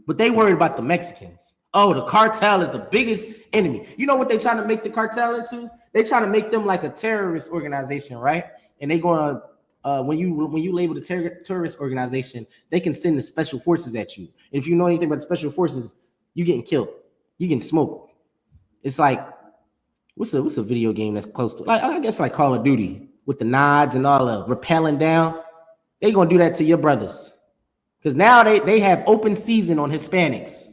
But they worried about the Mexicans. Oh, the cartel is the biggest enemy. You know what they trying to make the cartel into? They trying to make them like a terrorist organization, right? And they going when you label the terrorist organization, they can send the special forces at you. And if you know anything about the special forces, you getting killed. You getting smoked. It's like what's a video game that's close to, like, I guess like Call of Duty with the nods and all the rappelling down. They gonna do that to your brothers because now they have open season on Hispanics,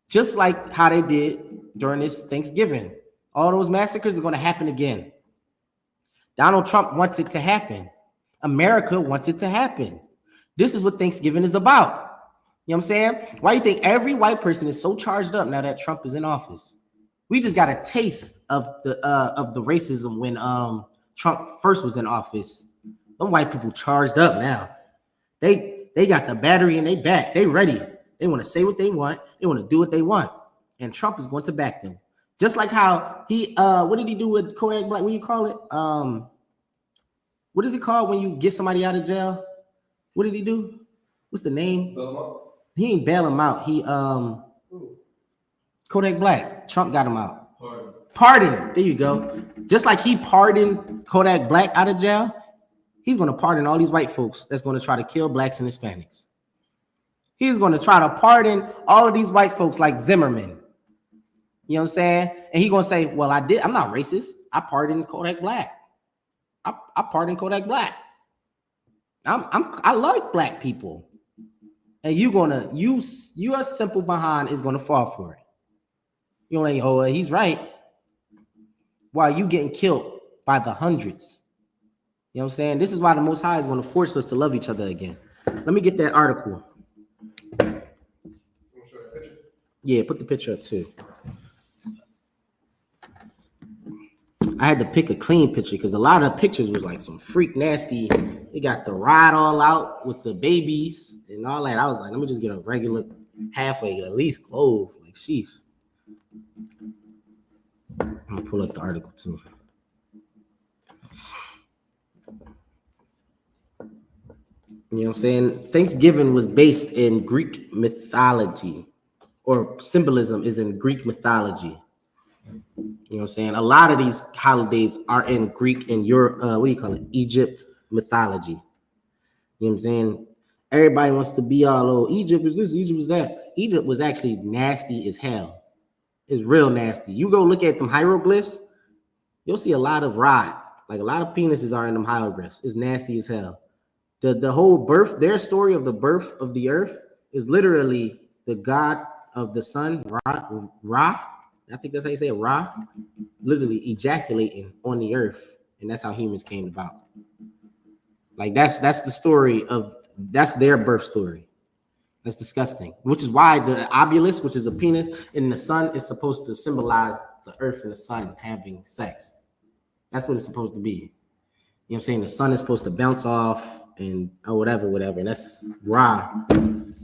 just like how they did during this Thanksgiving. All those massacres are gonna happen again. Donald Trump wants it to happen. America wants it to happen. This is what Thanksgiving is about. You know what I'm saying? Why do you think every white person is so charged up now that Trump is in office? We just got a taste of the racism when Trump first was in office. Them white people charged up now. They got the battery in their back. They ready. They want to say what they want. They want to do what they want. And Trump is going to back them. Just like how he what did he do with Kodak Black? What do you call it? What is it called when you get somebody out of jail? What did he do? What's the name? He ain't bail him out. He Kodak Black. Trump got him out. Pardon. There you go. Just like he pardoned Kodak Black out of jail, he's going to pardon all these white folks that's going to try to kill blacks and Hispanics. He's going to try to pardon all of these white folks like Zimmerman. You know what I'm saying? And he's going to say, well, I'm not racist. I pardoned Kodak Black. I pardoned Kodak Black. I like black people. And your simple behind is going to fall for it. You're like, oh, he's right. While you getting killed by the hundreds. You know what I'm saying? This is why the Most High is going to force us to love each other again. Let me get that article. Yeah, put the picture up too. I had to pick a clean picture because a lot of pictures was like some freak nasty. They got the rod all out with the babies and all that. I was like, let me just get a regular halfway, at least clothes. Like, sheesh. I'm gonna pull up the article too. You know what I'm saying? Thanksgiving was based in Greek mythology, or symbolism is in Greek mythology. You know what I'm saying? A lot of these holidays are in Greek and Egypt mythology. You know what I'm saying? Everybody wants to be all, oh, Egypt is this, Egypt is that. Egypt was actually nasty as hell. It's real nasty. You go look at them hieroglyphs, you'll see a lot of rod. Like a lot of penises are in them hieroglyphs. It's nasty as hell. The whole birth, their story of the birth of the earth is literally the god of the sun, Ra. I think that's how you say it, Ra, literally ejaculating on the earth. And that's how humans came about. Like that's the story that's their birth story. That's disgusting. Which is why the obelisk, which is a penis in the sun, is supposed to symbolize the earth and the sun having sex. That's what it's supposed to be. You know what I'm saying? The sun is supposed to bounce off and whatever. And that's Ra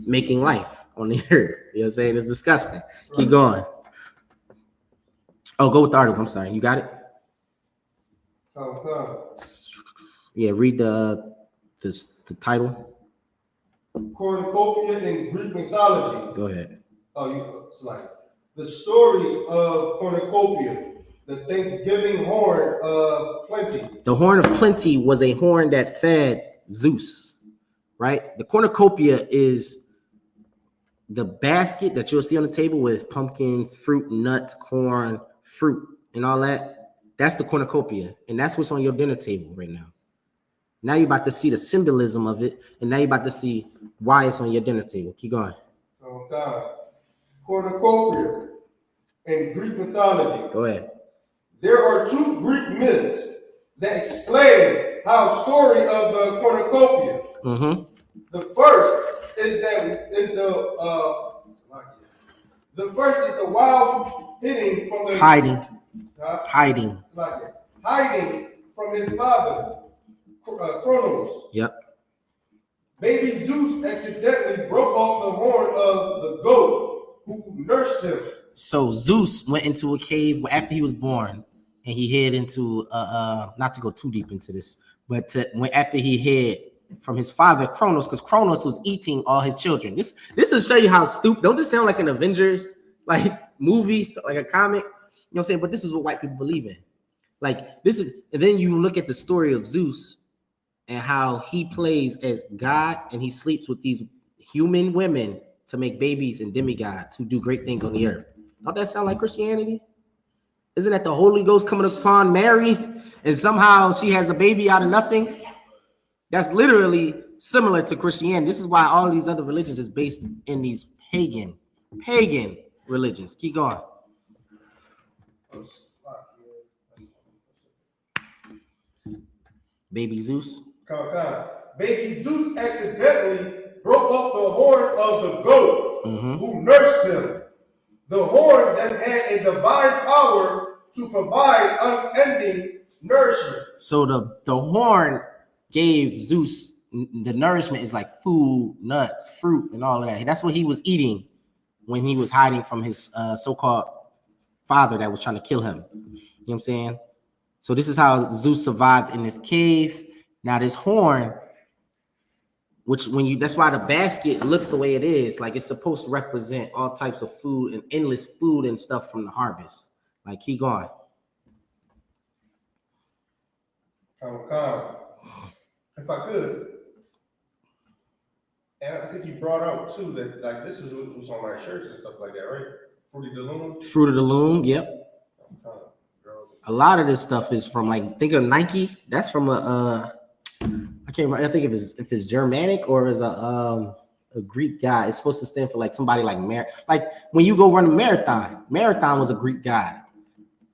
making life on the earth. You know what I'm saying? It's disgusting. Right. Keep going. Oh, go with the article. I'm sorry. You got it? Yeah, read the title. Cornucopia in Greek mythology. Go ahead. It's like the story of cornucopia, the Thanksgiving horn of plenty. The horn of plenty was a horn that fed Zeus, right? The cornucopia is the basket that you'll see on the table with pumpkins, fruit, nuts, corn, fruit, and all that. That's the cornucopia, and that's what's on your dinner table right now. Now you're about to see the symbolism of it, and now you're about to see why it's on your dinner table. Keep going. Cornucopia in Greek mythology. Go ahead. There are two Greek myths that explain how story of the cornucopia. Mm-hmm. The first is the wild hiding from the hiding from his father. Chronos. Yep. Baby Zeus accidentally broke off the horn of the goat who nursed him. So Zeus went into a cave after he was born, and he hid into not to go too deep into this, but after he hid from his father Kronos, because Kronos was eating all his children. This will show you how stupid. Don't this sound like an Avengers like movie, like a comic? You know what I'm saying? But this is what white people believe in. Like this is, and then you look at the story of Zeus and how he plays as God, and he sleeps with these human women to make babies and demigods who do great things on the earth. Don't that sound like Christianity? Isn't that the Holy Ghost coming upon Mary and somehow she has a baby out of nothing? That's literally similar to Christianity. This is why all these other religions is based in these pagan religions. Keep going. Baby Zeus. Baby Zeus accidentally broke off the horn of the goat who nursed him. The horn then had a divine power to provide unending nourishment. So the horn gave Zeus the nourishment is like food, nuts, fruit, and all of that. That's what he was eating when he was hiding from his so-called father that was trying to kill him. You know what I'm saying? So this is how Zeus survived in this cave. Now this horn, which that's why the basket looks the way it is. Like it's supposed to represent all types of food and endless food and stuff from the harvest. Like keep going. If I could, and I think you brought out too that like this is what was on my shirts and stuff like that, right? Fruit of the Loom. Fruit of the Loom, yep. A lot of this stuff is from like think of Nike. That's from I can't remember. I think if it's Germanic or is a Greek guy. It's supposed to stand for like somebody like like when you go run a marathon. Marathon was a Greek guy.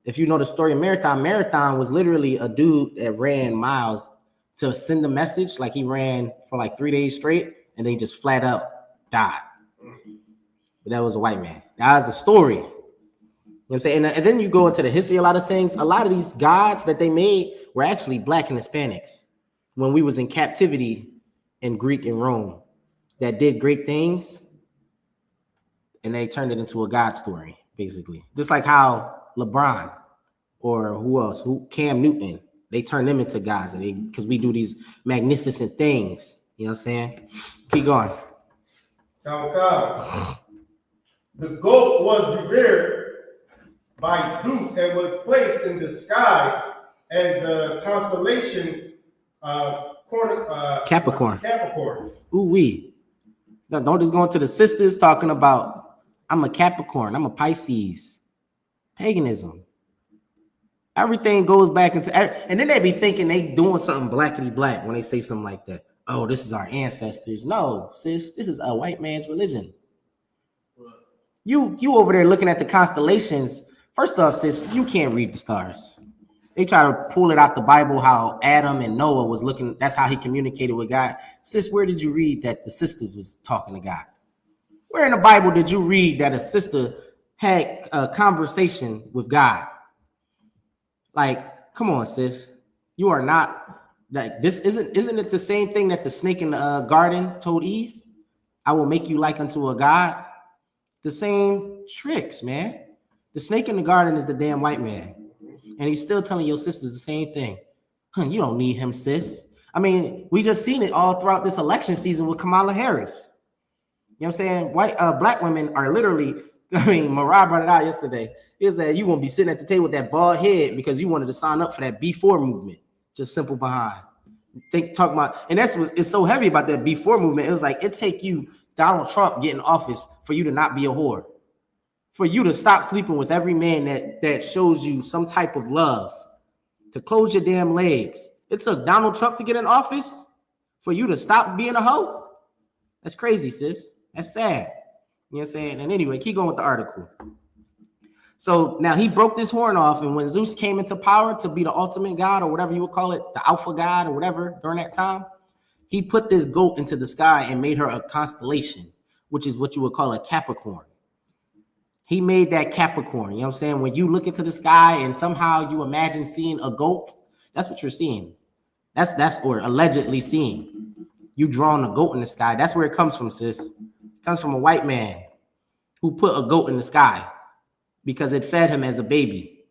If you know the story of Marathon was literally a dude that ran miles to send a message. Like he ran for like 3 days straight and then he just flat out died. But that was a white man. That was the story. You know what I'm saying? And then you go into the history, a lot of things. A lot of these gods that they made were actually black and Hispanics when we was in captivity in Greek and Rome that did great things. And they turned it into a God story, basically. Just like how LeBron or who else? Cam Newton. They turn them into gods because we do these magnificent things. You know what I'm saying? Keep going. The goat was revered by Zeus and was placed in the sky as the constellation Capricorn. Ooh wee. No, don't just go into the sisters talking about I'm a Capricorn, I'm a Pisces. Paganism. Everything goes back into, and then they be thinking they doing something blackity black when they say something like that. Oh, this is our ancestors. No, sis, this is a white man's religion. You over there looking at the constellations. First off, sis, you can't read the stars. They try to pull it out the Bible how Adam and Noah was looking. That's how he communicated with God. Sis, where did you read that the sisters was talking to God? Where in the Bible did you read that a sister had a conversation with God? Like, come on, sis. You are not like this. Isn't it the same thing that the snake in the garden told Eve? I will make you like unto a god. The same tricks, man. The snake in the garden is the damn white man. And he's still telling your sisters the same thing. You don't need him, sis. I mean, we just seen it all throughout this election season with Kamala Harris. You know what I'm saying? Black women are literally, I mean, Mariah brought it out yesterday. Is that you won't be sitting at the table with that bald head because you wanted to sign up for that B4 movement. Just simple behind. Talk about, and that's what's it's so heavy about that B4 movement. It was like it take you Donald Trump getting office for you to not be a whore, for you to stop sleeping with every man that shows you some type of love, to close your damn legs. It took Donald Trump to get in office for you to stop being a hoe. That's crazy, sis. That's sad. You know what I'm saying? And anyway, keep going with the article. So now he broke this horn off, and when Zeus came into power to be the ultimate god, or whatever you would call it, the alpha god or whatever, during that time, he put this goat into the sky and made her a constellation, which is what you would call a Capricorn. He made that Capricorn. You know what I'm saying? When you look into the sky and somehow you imagine seeing a goat, that's what you're seeing. That's or allegedly seeing. You drawing a goat in the sky. That's where it comes from, sis. It comes from a white man who put a goat in the sky because it fed him as a baby.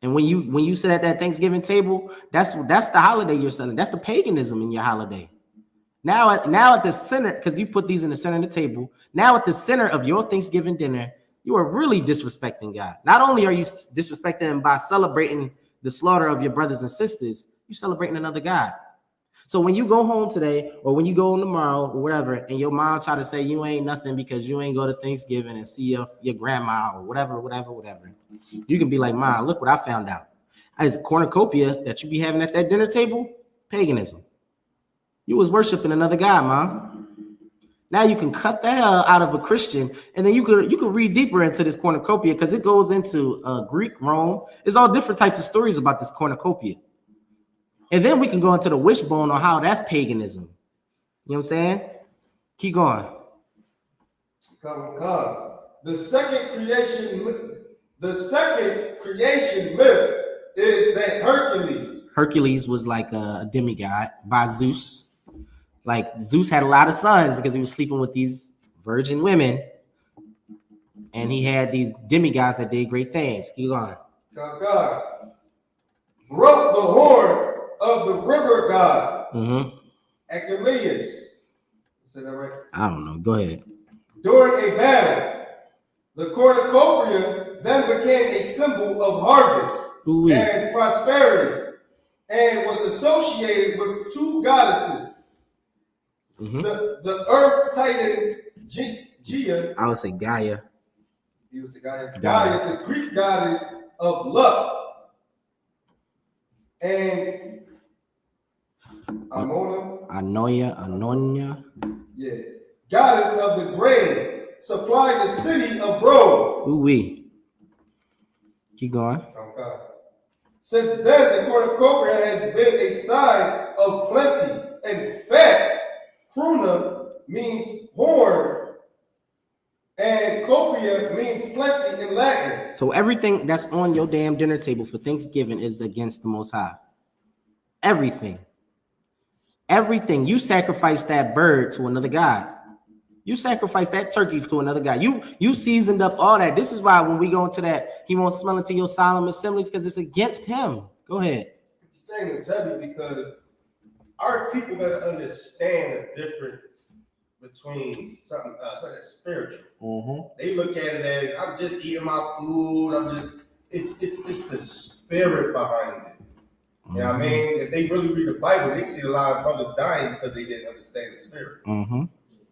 And when you sit at that Thanksgiving table, that's the holiday you're celebrating. That's the paganism in your holiday. Now at the center, because you put these in the center of the table, now at the center of your Thanksgiving dinner, you are really disrespecting God. Not only are you disrespecting him by celebrating the slaughter of your brothers and sisters, you're celebrating another God. So when you go home today, or when you go home tomorrow, or whatever, and your mom try to say you ain't nothing because you ain't go to Thanksgiving and see your grandma or whatever, you can be like, Mom, look what I found out. It's a cornucopia that you be having at that dinner table, paganism. You was worshiping another God, Mom. Now you can cut the hell out of a Christian, and then you could read deeper into this cornucopia because it goes into Greek, Rome. It's all different types of stories about this cornucopia. And then we can go into the wishbone on how that's paganism. You know what I'm saying? Keep going. Come. The second creation myth is that Hercules was like a demigod by Zeus. Like Zeus had a lot of sons because he was sleeping with these virgin women, and he had these demigods that did great things. Keep going. God broke the horn of the river god, Achilles. Is that right? I don't know. Go ahead. During a battle, the cornucopia then became a symbol of harvest and prosperity, and was associated with two goddesses. The earth titan Gaia. I would say Gaia. He was the Gaia, the Greek goddess of luck, and Anonia. Yeah, goddess of the grain, supplied the city of Rome. Ooh-wee. Keep going. Okay. Since then, the cornucopia has been a sign of plenty. In fact, kruna means horn, and copia means plenty in Latin. So everything that's on your damn dinner table for Thanksgiving is against the Most High. Everything. You sacrifice that bird to another god. You sacrifice that turkey to another god. You seasoned up all that. This is why when we go into that, he won't smell into your solemn assemblies because it's against him. Go ahead. I'm saying it's heavy because our people gotta understand the difference between something that's spiritual. They look at it as I'm just eating my food. It's the spirit behind it. You know what I mean? If they really read the Bible, they see a lot of brothers dying because they didn't understand the spirit.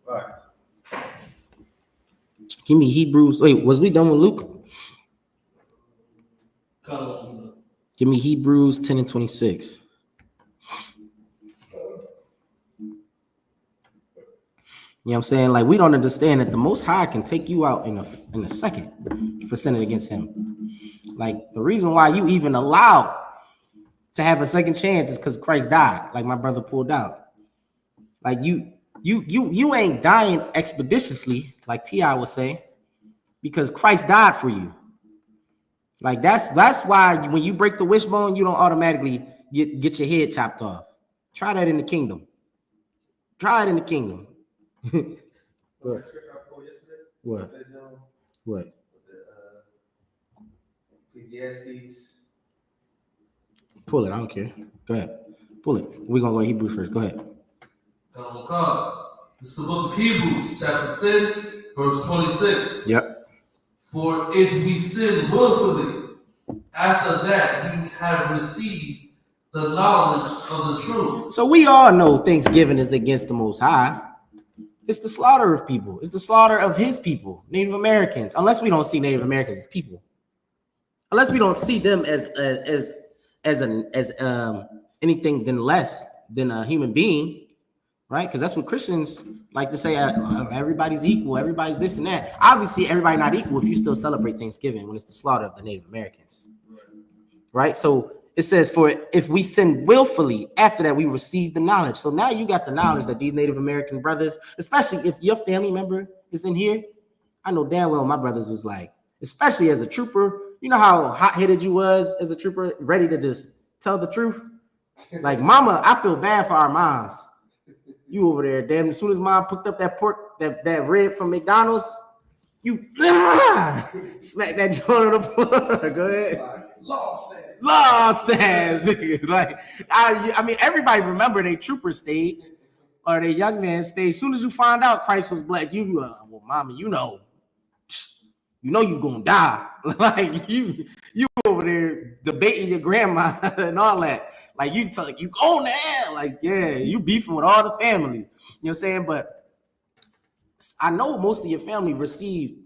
Right. Give me Hebrews. Wait, was we done with Luke? Give me Hebrews 10 and 26. You know what I'm saying? Like, we don't understand that the Most High can take you out in a second for sinning against him. Like, the reason why you even allowed to have a second chance is because Christ died, like my brother pulled out. Like, you ain't dying expeditiously, like T.I. would say, because Christ died for you. Like, that's why when you break the wishbone, you don't automatically get your head chopped off. Try that in the kingdom. Try it in the kingdom. What? What? Ecclesiastes. Pull it. I don't care. Go ahead. Pull it. We're gonna go Hebrew first. Go ahead. It's the book of Hebrews, chapter 10, verse 26. Yep. For if we sin willfully, after that we have received the knowledge of the truth. So we all know Thanksgiving is against the Most High. It's the slaughter of people. It's the slaughter of his people, Native Americans. Unless we don't see Native Americans as people. Unless we don't see them as anything than less than a human being, right? Because that's what Christians like to say. Everybody's equal. Everybody's this and that. Obviously, everybody not equal if you still celebrate Thanksgiving when it's the slaughter of the Native Americans, right? So it says, for if we sin willfully, after that we receive the knowledge. So now you got the knowledge that these Native American brothers, especially if your family member is in here, I know damn well my brothers was like, especially as a trooper, you know how hot-headed you was as a trooper, ready to just tell the truth. Like, mama, I feel bad for our moms. You over there, damn. As soon as mom picked up that pork, that rib from McDonald's, you smack that joint on the floor. Go ahead. Lost that. Like I mean, everybody remember they trooper stage or they young man stage. As soon as you find out Christ was black, you well, mama, you know you gonna die. Like you over there debating your grandma and all that. Like you going to hell. Like, yeah, you beefing with all the family. You know what I'm saying? But I know most of your family received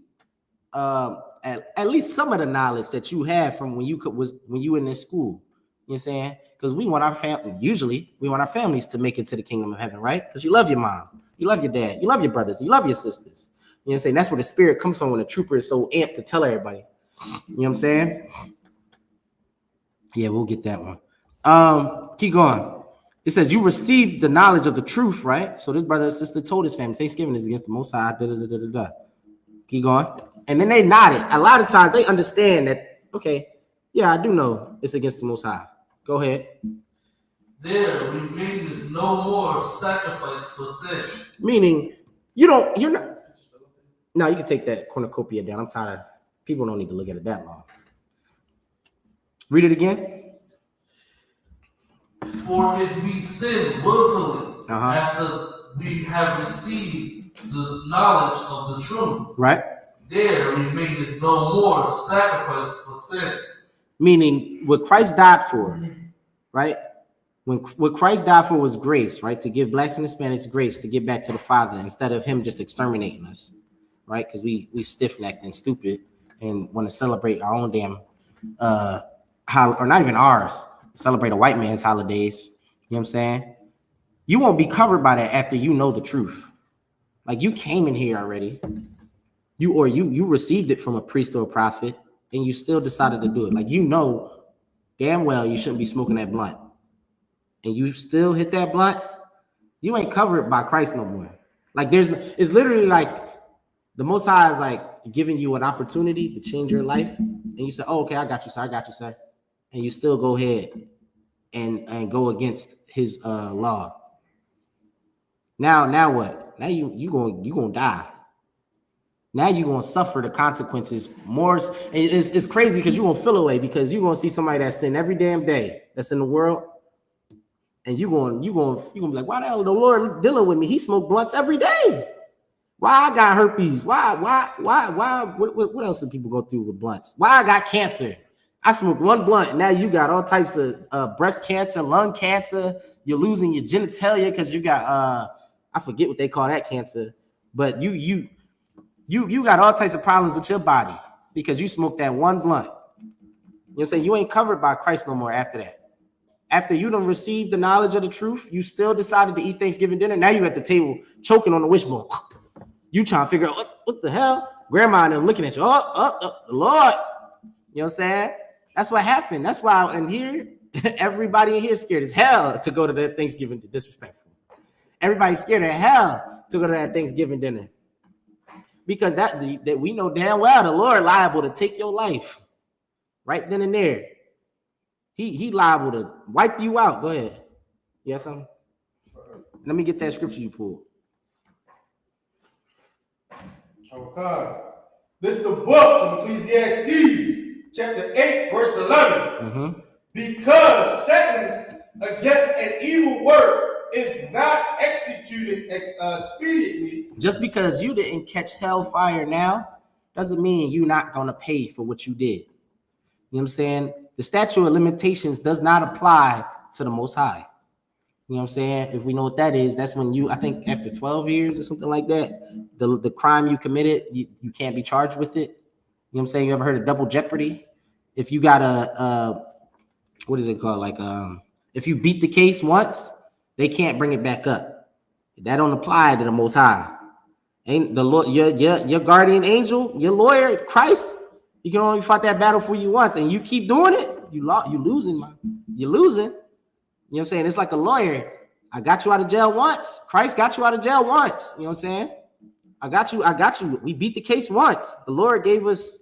at least some of the knowledge that you had from when you in this school. You know what I'm saying? Because we want our families to make it to the kingdom of heaven, right? Because you love your mom, you love your dad, you love your brothers, you love your sisters. You know what I'm saying? That's where the spirit comes from when the trooper is so amped to tell everybody. You know what I'm saying? Yeah, we'll get that one. Keep going. It says you received the knowledge of the truth, right? So this brother and sister told his family Thanksgiving is against the Most High. Keep going. And then they nodded. A lot of times they understand that, okay, yeah, I do know it's against the Most High. Go ahead. There remaineth no more sacrifice for sin. Meaning, you're not. No, you can take that cornucopia down. I'm tired of people don't need to look at it that long. Read it again. For if we sin willfully after we have received the knowledge of the truth, right? There remaineth no more sacrifice for sin. Meaning, what Christ died for, right? What Christ died for was grace, right? To give blacks and Hispanics grace to get back to the Father instead of him just exterminating us, right? Because we stiff-necked and stupid and want to celebrate our own damn, or not even ours, celebrate a white man's holidays. You know what I'm saying? You won't be covered by that after you know the truth. Like you came in here already. You received it from a priest or a prophet, and you still decided to do it. Like you know damn well you shouldn't be smoking that blunt. And you still hit that blunt, you ain't covered by Christ no more. Like it's literally like the Most High is like giving you an opportunity to change your life. And you say, oh, okay, I got you, sir. And you still go ahead and go against his law. Now what? Now you gonna die. Now you're gonna suffer the consequences more. It's crazy because you're gonna feel away because you're gonna see somebody that sin every damn day that's in the world. And you're gonna be like, why the hell the Lord dealing with me? He smoked blunts every day. Why I got herpes? Why? What else do people go through with blunts? Why I got cancer? I smoked one blunt. And now you got all types of breast cancer, lung cancer. You're losing your genitalia because you got I forget what they call that cancer, but you got all types of problems with your body because you smoked that one blunt. You know what I'm saying? You ain't covered by Christ no more after that. After you done received the knowledge of the truth, you still decided to eat Thanksgiving dinner. Now you at the table choking on the wishbone. You trying to figure out what the hell? Grandma and them looking at you. The Lord. You know what I'm saying? That's what happened. That's why in here, everybody in here is scared as hell to go to that Thanksgiving disrespectful. Everybody's scared as hell to go to that Thanksgiving dinner. Because that we know damn well the Lord liable to take your life right then and there. He liable to wipe you out. Go ahead. You have something? Let me get that scripture you pulled. Okay. This is the book of Ecclesiastes, chapter 8, verse 11. Because sentence against an evil work is not executed expediently. Just because you didn't catch hellfire now doesn't mean you're not going to pay for what you did. You know what I'm saying? The statute of limitations does not apply to the Most High. You know what I'm saying? If we know what that is, that's when I think after 12 years or something like that, the crime you committed, you can't be charged with it. You know what I'm saying? You ever heard of double jeopardy? If you got what is it called? Like, if you beat the case once, they can't bring it back up. That don't apply to the Most High. Ain't the Lord your guardian angel, your lawyer, Christ? You can only fight that battle for you once, and you keep doing it, you losing, man. You're losing. You know what I'm saying? It's like a lawyer. I got you out of jail once. Christ got you out of jail once. You know what I'm saying? I got you. We beat the case once. The Lord gave us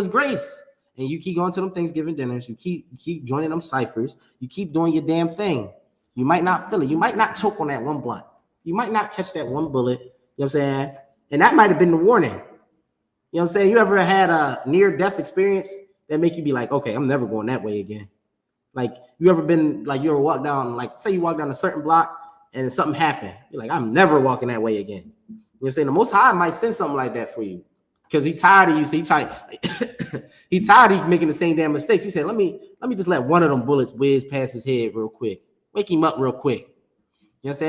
grace. And you keep going to them Thanksgiving dinners. You keep joining them ciphers. You keep doing your damn thing. You might not feel it. You might not choke on that one blunt. You might not catch that one bullet. You know what I'm saying? And that might have been the warning. You know what I'm saying? You ever had a near-death experience that make you be like, okay, I'm never going that way again? Like, you ever been, like, you ever walk down, like, say you walk down a certain block and something happened. You're like, I'm never walking that way again. You know what I'm saying? The Most High might send something like that for you because he tired of you. So he tired of you making the same damn mistakes. He said, let me just let one of them bullets whiz past his head real quick. Wake him up real quick. You know what I'm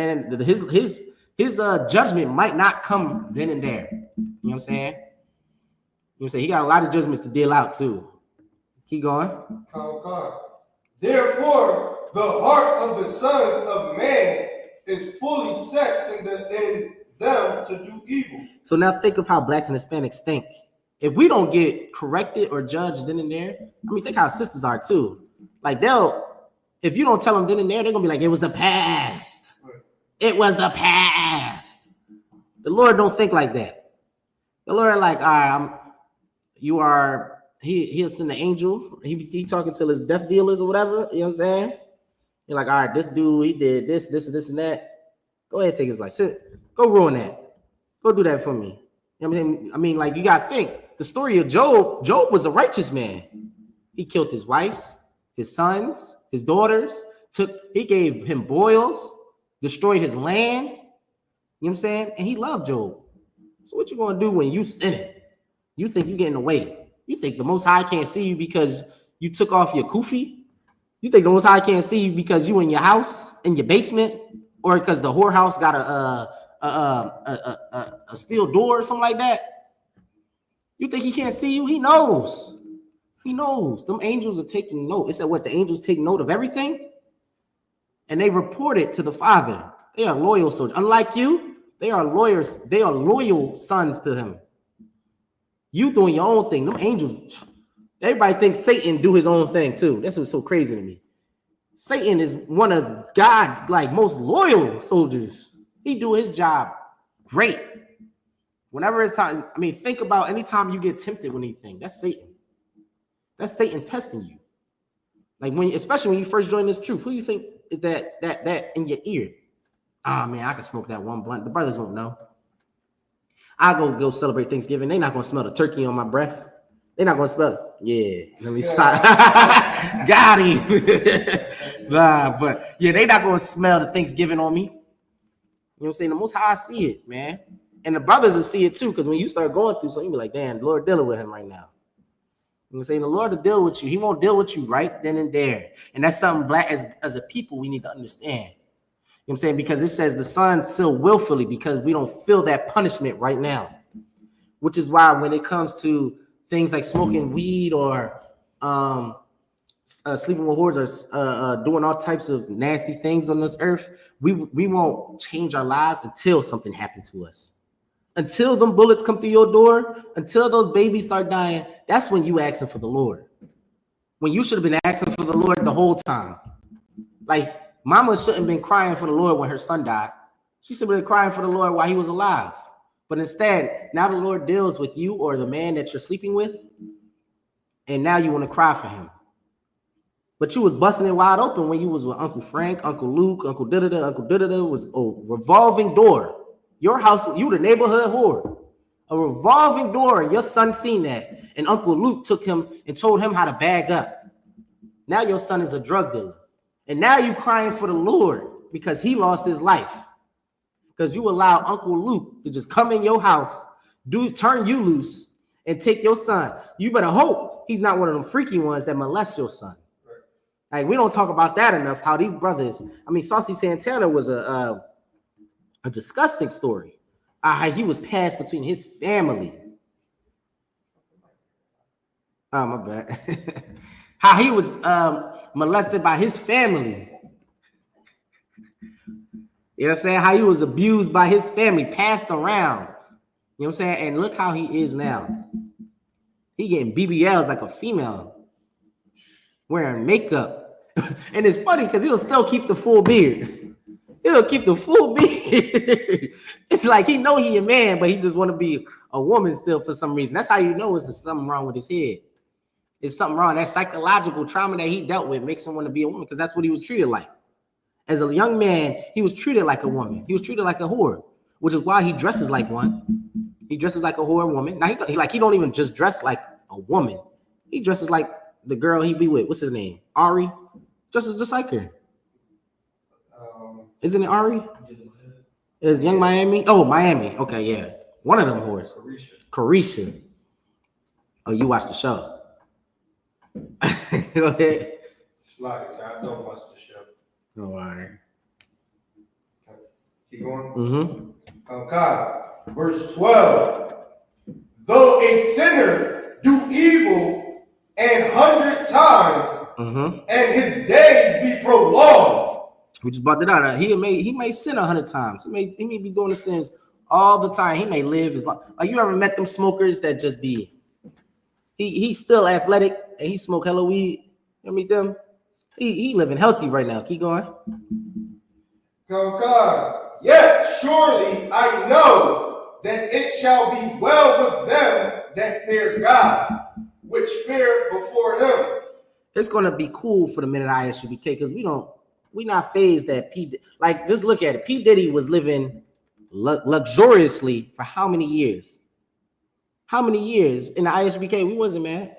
saying? His judgment might not come then and there. You know what I'm saying? You know what I'm saying? He got a lot of judgments to deal out too. Keep going. Therefore, the heart of the sons of man is fully set in them to do evil. So now think of how blacks and Hispanics think. If we don't get corrected or judged then and there, I mean, think how sisters are too. Like if you don't tell them then and there, they're gonna be like, it was the past. It was the past. The Lord don't think like that. The Lord like, all right, he'll send the angel. He talking to his death dealers or whatever. You know what I'm saying? You're like, all right, this dude, he did this, and that. Go ahead, take his life. Go ruin that. Go do that for me. You know what I mean? I mean, like, you gotta think. The story of Job. Job was a righteous man. He killed his wives, his sons, his daughters. He gave him boils. Destroyed his land, you know what I'm saying? And he loved Job. So what you gonna do when you sin it? You think you're getting away. You think the Most High can't see you because you took off your kufi? You think the Most High can't see you because you in your house, in your basement, or because the whorehouse got a steel door or something like that? You think he can't see you? He knows. He knows. Them angels are taking note. It said what? The angels take note of everything? And they report it to the Father. They are loyal soldiers. Unlike you, they are lawyers. They are loyal sons to him. You doing your own thing. Them angels, everybody thinks Satan do his own thing too. That's what's so crazy to me. Satan is one of God's like most loyal soldiers. He do his job great. Whenever it's time, I mean, think about anytime you get tempted with anything. That's Satan. That's Satan testing you. Like especially when you first join this truth, who do you think is that in your ear? Ah, man, I can smoke that one blunt. The brothers won't know. I'll go celebrate Thanksgiving. They're not gonna smell the turkey on my breath. They're not gonna smell it. Yeah, let me stop. Got him. Nah, but yeah, they're not gonna smell the Thanksgiving on me. You know what I'm saying? The Most High see it, man. And the brothers will see it too, because when you start going through something, you be like, damn, the Lord dealing with him right now. You know what I'm saying? The Lord will deal with you. He won't deal with you right then and there. And that's something black as a people we need to understand. You know what I'm saying? Because it says the son still willfully, because we don't feel that punishment right now. Which is why when it comes to things like smoking weed or sleeping with whores or doing all types of nasty things on this earth, we won't change our lives until something happens to us. Until them bullets come through your door, until those babies start dying, that's when you asking for the Lord. When you should have been asking for the Lord the whole time. Like, mama shouldn't have been crying for the Lord when her son died. She should have been crying for the Lord while he was alive. But instead, now the Lord deals with you or the man that you're sleeping with, and now you want to cry for him. But you was busting it wide open when you was with Uncle Frank, Uncle Luke, Uncle da-da-da. Uncle da-da-da was a revolving door. Your house, you the neighborhood whore. A revolving door, and your son seen that. And Uncle Luke took him and told him how to bag up. Now your son is a drug dealer. And now you crying for the Lord because he lost his life. Because you allow Uncle Luke to just come in your house, turn you loose, and take your son. You better hope he's not one of them freaky ones that molest your son. Like, we don't talk about that enough, how these brothers, I mean, Saucy Santana was a disgusting story. How he was passed between his family. Oh, my bad. How he was molested by his family. You know what I'm saying? How he was abused by his family, passed around. You know what I'm saying? And look how he is now. He getting BBLs like a female. Wearing makeup. And it's funny because he'll still keep the full beard. He'll keep the full beard. It's like he know he a man, but he just want to be a woman still for some reason. That's how you know it's something wrong with his head. It's something wrong. That psychological trauma that he dealt with makes him want to be a woman because that's what he was treated like. As a young man, he was treated like a woman. He was treated like a whore, which is why he dresses like one. He dresses like a whore woman. Now he don't even just dress like a woman. He dresses like the girl he be with. What's his name? Ari. Dresses just like her. Isn't it Ari? Is Young Miami? Oh, Miami. Okay, yeah. One of them whores. Carisha. Oh, you watched the show. Go ahead. I don't watch the show. Oh, all right. Keep going. Mm-hmm. Okay. Verse 12. Though a sinner do evil 100 times, and his days be prolonged. We just brought that out. He may sin 100 times. He may be doing the sins all the time. He may live his life. Like, you ever met them smokers that just be, he's still athletic and he smoke hella weed. You meet them? He living healthy right now. Keep going. God. Yet surely I know that it shall be well with them that fear God, which fear before him. It's gonna be cool for the minute I.S.U.P.K. because we not phased that like, just look at it. P. Diddy was living luxuriously for how many years? How many years in the I.S.U.P.K. we wasn't mad.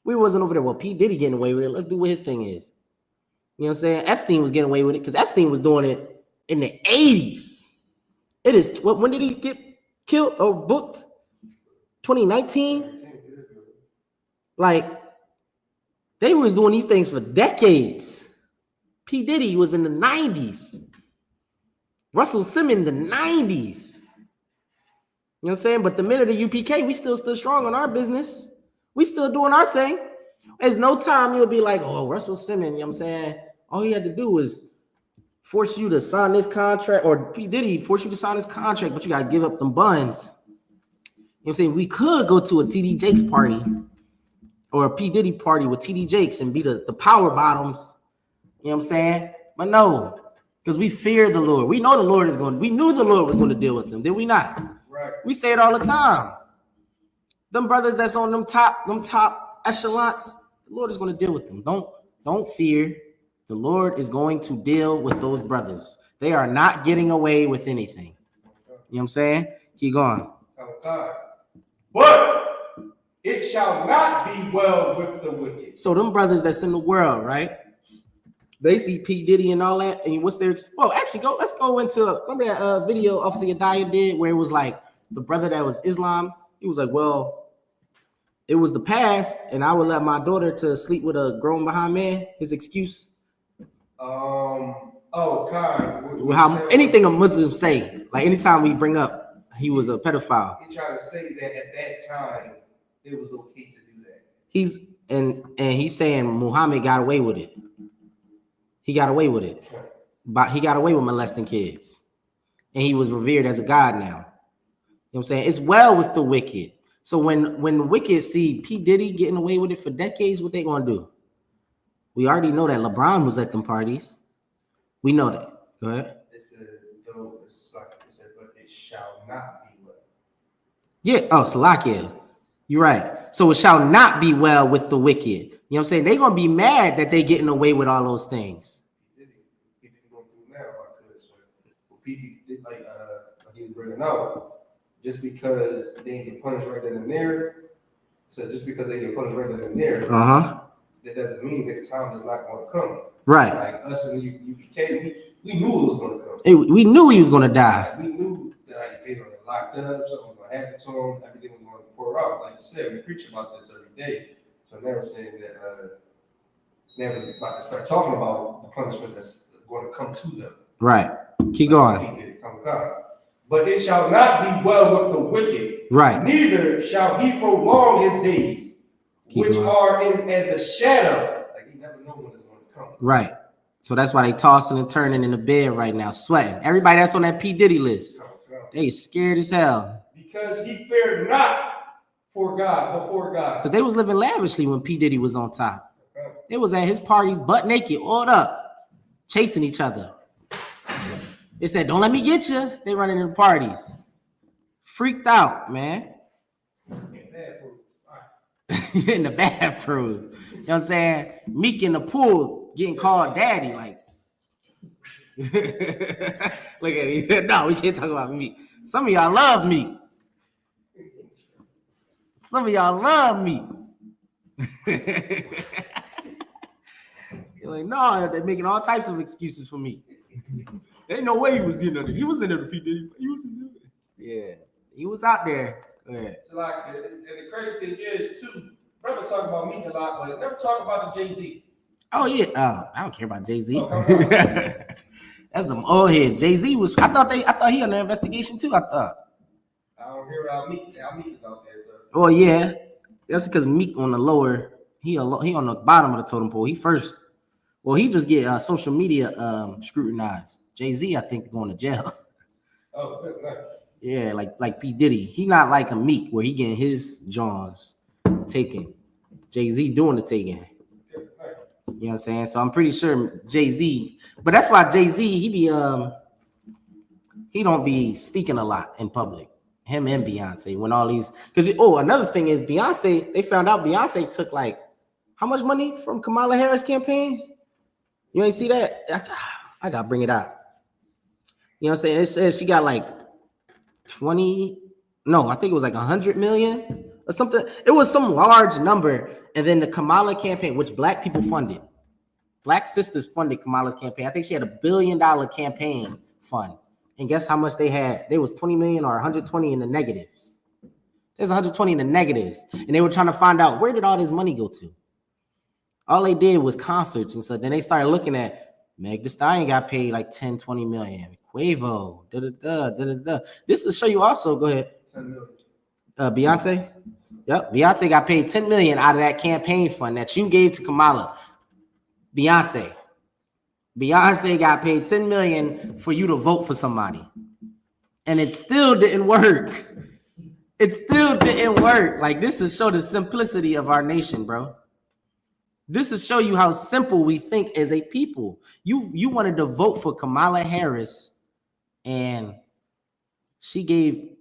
We wasn't over there. Well, P. Diddy getting away with it. Let's do what his thing is. You know what I'm saying? Epstein was getting away with it because Epstein was doing it in the 80s. It is, when did he get killed or booked? 2019? Like, they was doing these things for decades. P. Diddy was in the 90s. Russell Simmons, the 90s. You know what I'm saying? But the minute of UPK, we still stood strong on our business. We still doing our thing. There's no time you'll be like, oh, Russell Simmons, you know what I'm saying? All he had to do was force you to sign this contract, or P. Diddy force you to sign this contract, but you got to give up them buns. You know what I'm saying? We could go to a TD Jakes party or a P. Diddy party with TD Jakes and be the power bottoms. You know what I'm saying? But no, because we fear the Lord. We know the Lord is going, we knew the Lord was going to deal with them, did we not? Right. We say it all the time. Them brothers that's on them top echelons, the Lord is going to deal with them. Don't fear. The Lord is going to deal with those brothers. They are not getting away with anything. You know what I'm saying? Keep going. Okay. But it shall not be well with the wicked. So them brothers that's in the world, right? They see P. Diddy and all that, and what's their, well, actually, let's go into, remember that video Officer Yadiah did where it was like the brother that was Islam, he was like, well, it was the past, and I would let my daughter to sleep with a grown behind man, his excuse. How anything a Muslim say, like anytime we bring up he was a pedophile. He tried to say that at that time it was okay to do that. He's saying Muhammad got away with it. He got away with it. But he got away with molesting kids. And he was revered as a god now. You know what I'm saying? It's well with the wicked. So when the wicked see P. Diddy getting away with it for decades, what they gonna do? We already know that LeBron was at them parties. We know that. Go ahead. It says, though it's like it said, but it shall not be well. Yeah. Oh, Salakia. You're right. So it shall not be well with the wicked. You know what I'm saying? They're gonna be mad that they getting away with all those things. People going through now, people like he was bringing out, just because they didn't get punished right then and there. So just because they get punished right then and there, that doesn't mean this time is not going to come. Right. Like us and UPK, we knew it was going to come. We knew he was going to die. We knew that they were going to get locked up, something was going to happen to him, everything was going to pour out. Like you said, we preach about this every day. So now we're saying that now we're about to start talking about the punishment that's going to come to them. Right. Keep going. But it shall not be well with the wicked. Right. Neither shall he prolong his days, which are in as a shadow. Like you never know when it's going to come. Right. So that's why they tossing and turning in the bed right now, sweating. Everybody that's on that P. Diddy list, they scared as hell. Because he feared not before God. Because they was living lavishly when P. Diddy was on top. They was at his parties butt naked, oiled up, chasing each other. They said, don't let me get you. They running in the parties. Freaked out, man. In the bathroom. You know what I'm saying? Meek in the pool getting called daddy. Like, Look at me. No, we can't talk about meat. Some of y'all love meat. Some of y'all love meat. You're like, no, they're making all types of excuses for me. There ain't no way he was in there. He was in there to P. Diddy. He was just in there. Yeah, he was out there. It's like, and the crazy thing is, too, brothers talk about me a lot, but never talk about the Jay-Z. Oh, yeah. I don't care about Jay-Z. That's them old heads. Jay-Z was, I thought he under investigation, too, I thought. I don't hear about Meek. How Meek is out there, sir. Oh, yeah. That's because Meek on the lower, he on the bottom of the totem pole. He first, well, he just get social media scrutinized. Jay-Z, I think, going to jail. Oh, good, nice. Yeah, like P. Diddy. He not like a Meek where he getting his Johns taken. Jay-Z doing the taking. You know what I'm saying? So I'm pretty sure Jay-Z, but that's why Jay-Z, he don't be speaking a lot in public. Him and Beyonce, when all these, because another thing is Beyonce, they found out Beyonce took like how much money from Kamala Harris campaign? You ain't see that? I gotta bring it out. You know what I'm saying? It says she got like 20, no, I think it was like 100 million or something. It was some large number. And then the Kamala campaign, which black people funded, black sisters funded Kamala's campaign. I think she had $1 billion campaign fund. And guess how much they had? They was 20 million or 120 in the negatives. There's 120 in the negatives. And they were trying to find out, where did all this money go to? All they did was concerts and stuff. Then they started looking at Meg Thee Stallion got paid like 10, 20 million. Quavo, This will show you also, go ahead. 10 million. Beyonce. Yep, Beyonce got paid 10 million out of that campaign fund that you gave to Kamala. Beyonce got paid 10 million for you to vote for somebody. And it still didn't work. It still didn't work. Like, this is show the simplicity of our nation, bro. This is show you how simple we think as a people. You wanted to vote for Kamala Harris, and she gave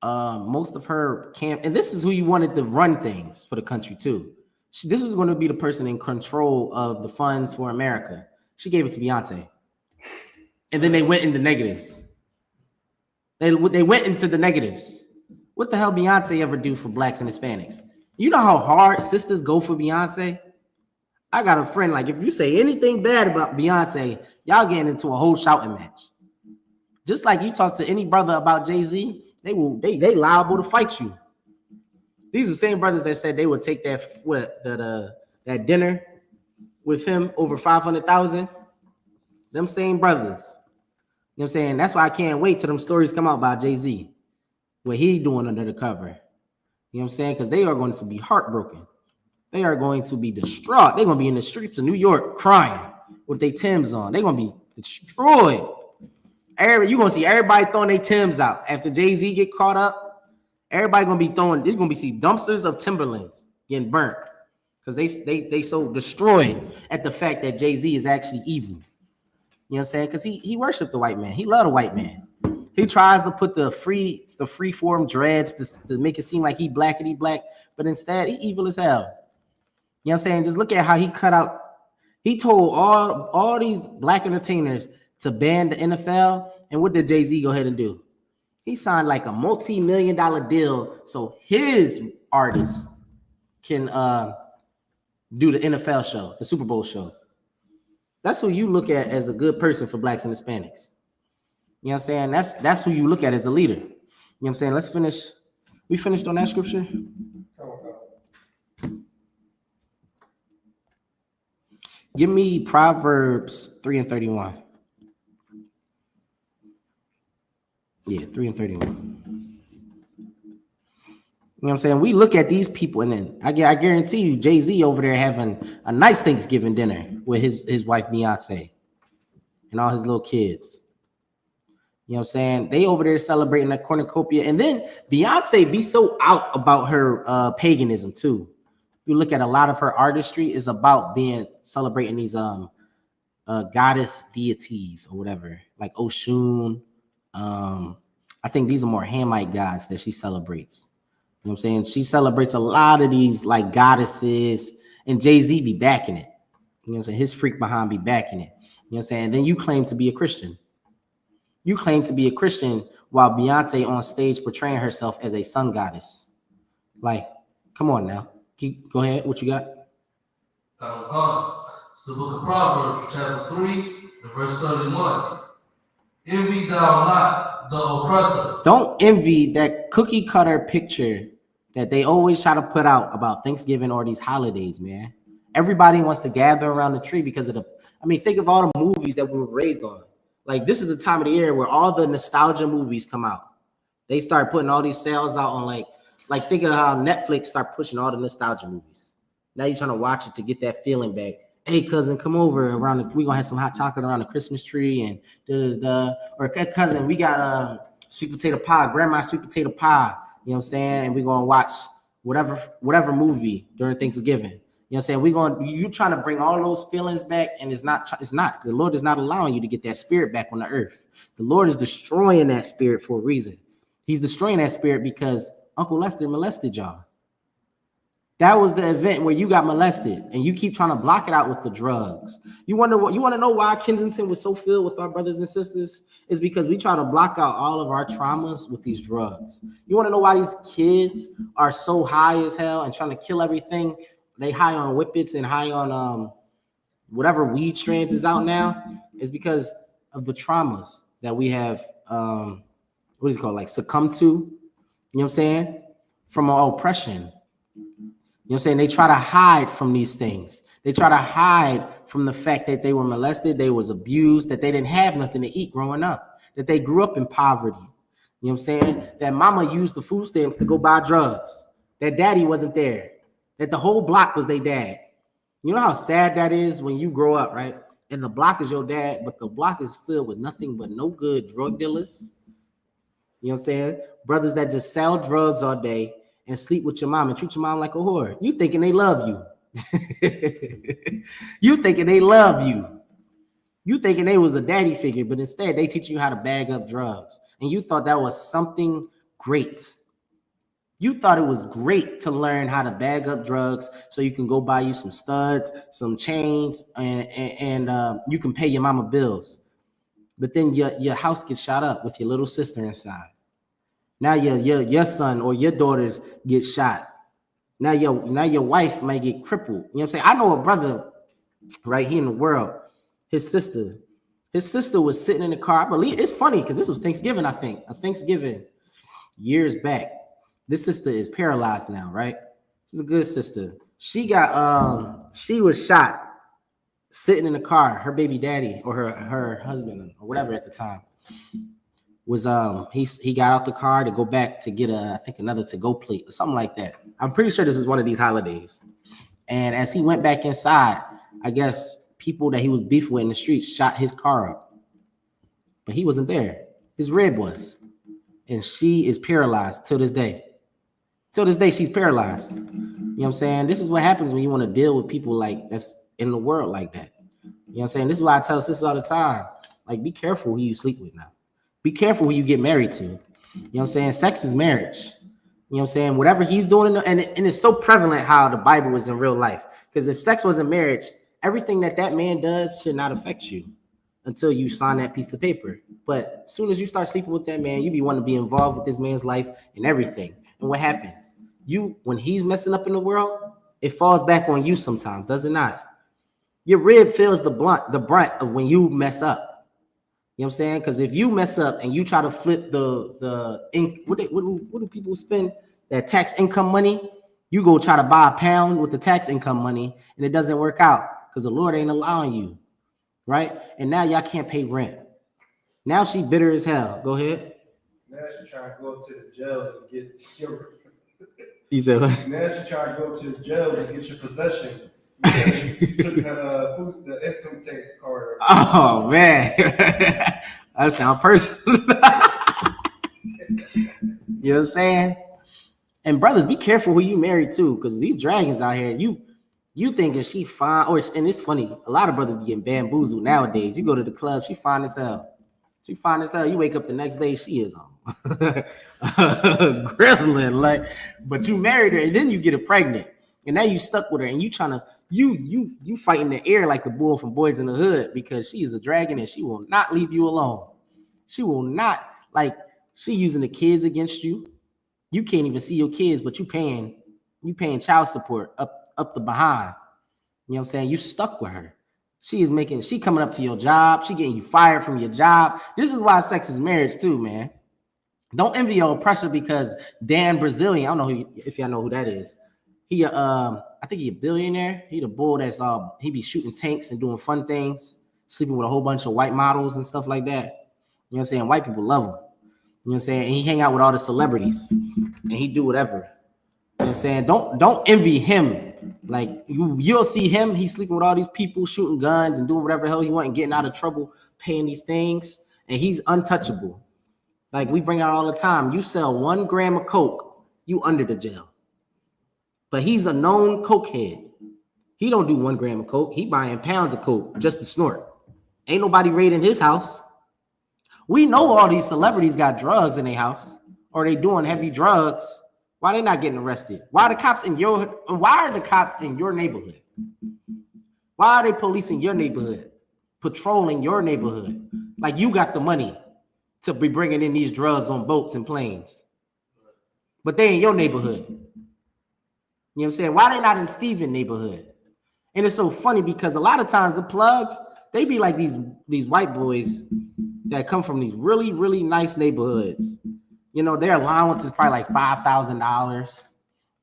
most of her camp, and this is who you wanted to run things for the country too. This was going to be the person in control of the funds for America. She gave it to Beyonce, and then they went into negatives. They went into the negatives. What the hell Beyonce ever do for blacks and Hispanics? You know how hard sisters go for Beyonce? I got a friend, like, if you say anything bad about Beyonce, y'all getting into a whole shouting match. Just like you talk to any brother about Jay-Z, they liable to fight you. These are the same brothers that said they would take that dinner with him over 500,000. Them same brothers. You know what I'm saying? That's why I can't wait till them stories come out about Jay-Z. What he doing under the cover. You know what I'm saying? Because they are going to be heartbroken. They are going to be distraught. They're going to be in the streets of New York crying with their Timbs on. They're going to be destroyed. You're going to see everybody throwing their Timbs out. After Jay-Z get caught up, everybody going to be throwing, there's going to be dumpsters of Timberlands getting burnt. Because they so destroyed at the fact that Jay-Z is actually evil. You know what I'm saying? Because he worshiped the white man. He loved the white man. He tries to put the free form dreads to make it seem like he black, but instead he evil as hell. You know what I'm saying? Just look at how he cut out. He told all these black entertainers to ban the NFL. And what did Jay-Z go ahead and do? He signed like a multi-million-dollar deal so his artists can do the NFL show, the Super Bowl show. That's who you look at as a good person for blacks and Hispanics. You know what I'm saying? That's who you look at as a leader. You know what I'm saying? Let's finish. We finished on that scripture? Give me Proverbs 3:31. Yeah, 3:31. You know what I'm saying? We look at these people, and then I guarantee you, Jay-Z over there having a nice Thanksgiving dinner with his wife Beyonce and all his little kids. You know what I'm saying? They over there celebrating that cornucopia, and then Beyonce be so out about her paganism too. You look at a lot of her artistry is about celebrating these goddess deities or whatever, like Oshun. I think these are more Hamite gods that she celebrates. You know what I'm saying? She celebrates a lot of these like goddesses, and Jay-Z be backing it. You know what I'm saying? His freak behind be backing it. what I'm saying? Then you claim to be a Christian. You claim to be a Christian while Beyonce on stage portraying herself as a sun goddess. Like, come on now. Go ahead. What you got? It's the book of Proverbs, chapter 3, and verse 31. Envy thou not the oppressor. Don't envy that cookie cutter picture that they always try to put out about Thanksgiving or these holidays, man. Everybody wants to gather around the tree because of think of all the movies that we were raised on. Like, this is a time of the year where all the nostalgia movies come out. They start putting all these sales out on like think of how Netflix start pushing all the nostalgia movies. Now you're trying to watch it to get that feeling back. Hey, cousin, come over we're gonna have some hot chocolate around the Christmas tree and or cousin, we got sweet potato pie, grandma's sweet potato pie. You know what I'm saying? And we're gonna watch whatever movie during Thanksgiving. You know what I'm saying? You trying to bring all those feelings back, and it's not. The Lord is not allowing you to get that spirit back on the earth. The Lord is destroying that spirit for a reason. He's destroying that spirit because Uncle Lester molested y'all. That was the event where you got molested, and you keep trying to block it out with the drugs. You want to know why Kensington was so filled with our brothers and sisters? Is because we try to block out all of our traumas with these drugs. You want to know why these kids are so high as hell and trying to kill everything? They high on whippets and high on whatever weed strands is out now. Is because of the traumas that we have what is it called, like succumbed to, you know what I'm saying, from our oppression. You know what I'm saying? They try to hide from these things. They try to hide from the fact that they were molested, they was abused, that they didn't have nothing to eat growing up, that they grew up in poverty. You know what I'm saying? That mama used the food stamps to go buy drugs, that daddy wasn't there, that the whole block was their dad. You know how sad that is when you grow up, right? And the block is your dad, but the block is filled with nothing but no good drug dealers. You know what I'm saying? Brothers that just sell drugs all day and sleep with your mom and treat your mom like a whore. You thinking they love you. You thinking they love you. You thinking they was a daddy figure, but instead they teach you how to bag up drugs. And you thought that was something great. You thought it was great to learn how to bag up drugs so you can go buy you some studs, some chains, and you can pay your mama bills. But then your house gets shot up with your little sister inside. Now your son or your daughters get shot. Now your wife might get crippled. You know what I'm saying? I know a brother right here in the world, his sister was sitting in the car. I believe it's funny because this was Thanksgiving, I think. A Thanksgiving years back. This sister is paralyzed now, right? She's a good sister. She was shot sitting in the car. Her baby daddy or her husband or whatever at the time was he got out the car to go back to get I think another to-go plate or something like that. I'm pretty sure this is one of these holidays. And as he went back inside, I guess people that he was beefing with in the streets shot his car up. But he wasn't there. His rib was. And she is paralyzed till this day. Till this day, she's paralyzed. You know what I'm saying? This is what happens when you want to deal with people like that's in the world like that. You know what I'm saying? This is why I tell sisters all the time. Like, be careful who you sleep with now. Be careful who you get married to. You know what I'm saying? Sex is marriage. You know what I'm saying? Whatever he's doing, and it's so prevalent how the Bible is in real life. Because if sex wasn't marriage, everything that man does should not affect you until you sign that piece of paper. But as soon as you start sleeping with that man, you be wanting to be involved with this man's life and everything. And what happens? When he's messing up in the world, it falls back on you sometimes, does it not? Your rib feels the brunt of when you mess up. You know what I'm saying? Because if you mess up and you try to flip what do people spend? That tax income money, you go try to buy a pound with the tax income money, and it doesn't work out because the Lord ain't allowing you, right? And now y'all can't pay rent. Now she bitter as hell. Go ahead. Now she's trying to go up to the jail and get your. You said what? Now she's trying to go to the jail and get your possession. You took the income tax card. Oh man, that sounds personal. You know what I'm saying? And brothers, be careful who you marry to, because these dragons out here, you thinking she fine, and it's funny. A lot of brothers be getting bamboozled nowadays. You go to the club, she fine as hell. She fine as hell. You wake up the next day, she is on grilling, like. But you married her, and then you get her pregnant, and now you stuck with her, and you trying to You fight in the air like the bull from Boys in the Hood because she is a dragon and she will not leave you alone. She will not, like, she using the kids against you. You can't even see your kids, but you paying child support up the behind. You know what I'm saying? You stuck with her. She coming up to your job. She getting you fired from your job. This is why sex is marriage too, man. Don't envy your oppressor because Dan Brazilian, I don't know if y'all know who that is. He I think he a billionaire. He the bull that's he be shooting tanks and doing fun things, sleeping with a whole bunch of white models and stuff like that. You know what I'm saying? White people love him. You know what I'm saying? And he hang out with all the celebrities and he do whatever. You know what I'm saying? Don't envy him. Like you'll see him, he's sleeping with all these people, shooting guns and doing whatever the hell he want and getting out of trouble, paying these things, and he's untouchable. Like we bring out all the time. You sell 1 gram of coke, you under the jail. But he's a known cokehead. He don't do 1 gram of coke. He buying pounds of coke just to snort. Ain't nobody raiding his house. We know all these celebrities got drugs in their house or they doing heavy drugs. Why they not getting arrested? Why are the cops in your neighborhood? Why are they policing your neighborhood, patrolling your neighborhood? Like you got the money to be bringing in these drugs on boats and planes, but they in your neighborhood. You know what I'm saying? Why they not in Steven neighborhood? And it's so funny because a lot of times the plugs, they be like these white boys that come from these really, really nice neighborhoods. You know, their allowance is probably like $5,000. You know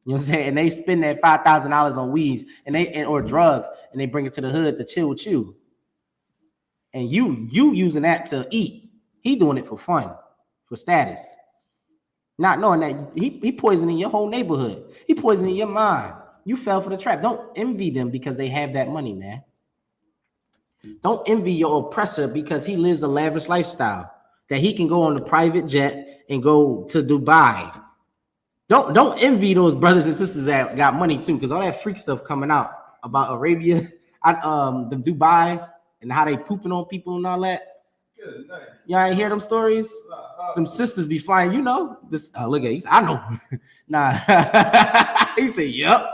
what I'm saying? And they spend that $5,000 on weeds or drugs, and they bring it to the hood to chill with you. And you using that to eat. He doing it for fun, for status. Not knowing that he poisoning your whole neighborhood. He poisoning your mind. You fell for the trap. Don't envy them because they have that money, man. Don't envy your oppressor because he lives a lavish lifestyle. That he can go on the private jet and go to Dubai. Don't envy those brothers and sisters that got money too, because all that freak stuff coming out about Arabia, the Dubai and how they pooping on people and all that. Good night. Y'all ain't hear them stories? Them sisters be flying, you know. This look at I know. Nah. He said, yep.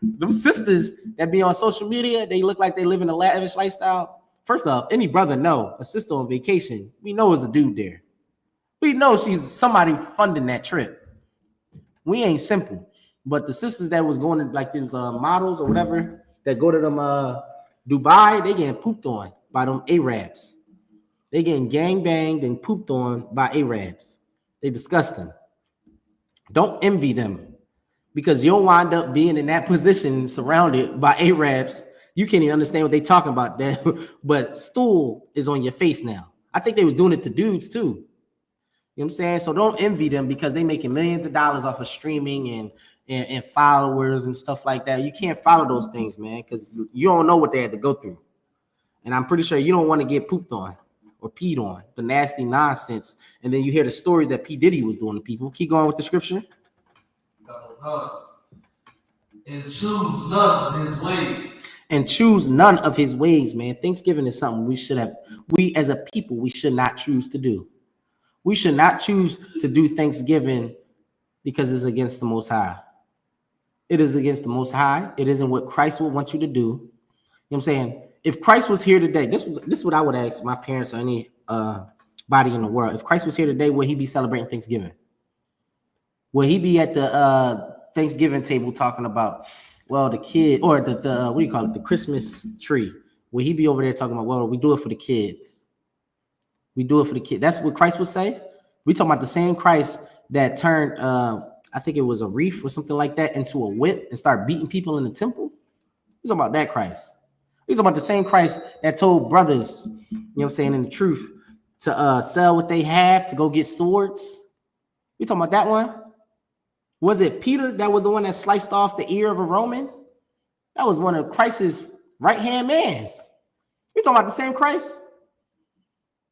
Them sisters that be on social media, they look like they live in a lavish lifestyle. First off, any brother know a sister on vacation, we know it's a dude there. We know she's somebody funding that trip. We ain't simple. But the sisters that was going to like these models or whatever that go to them Dubai, they getting pooped on by them Arabs. They getting gang banged and pooped on by Arabs. They disgusting. Don't envy them because you'll wind up being in that position surrounded by Arabs. You can't even understand what they talking about there, but stool is on your face now. I think they was doing it to dudes too. You know what I'm saying? So don't envy them because they making millions of dollars off of streaming and followers and stuff like that. You can't follow those things, man, because you don't know what they had to go through. And I'm pretty sure you don't want to get pooped on or peed on, the nasty nonsense. And then you hear the stories that P. Diddy was doing to people. Keep going with the scripture. And choose none of his ways. And choose none of his ways, man. Thanksgiving is something we as a people, we should not choose to do. We should not choose to do Thanksgiving because it's against the Most High. It is against the Most High. It isn't what Christ would want you to do. You know what I'm saying? If Christ was here today, this is what I would ask my parents or any body in the world. If Christ was here today, would he be celebrating Thanksgiving? Will he be at the Thanksgiving table talking about, well, the kid or the what do you call it, the Christmas tree? Will he be over there talking about, well, we do it for the kids? We do it for the kids. That's what Christ would say. We talking about the same Christ that turned, I think it was a reef or something like that, into a whip and start beating people in the temple. We talking about that Christ. We talking about the same Christ that told brothers, you know what I'm saying, in the truth, to sell what they have to go get swords. We talking about that one? Was it Peter that was the one that sliced off the ear of a Roman? That was one of Christ's right-hand mans. We talking about the same Christ?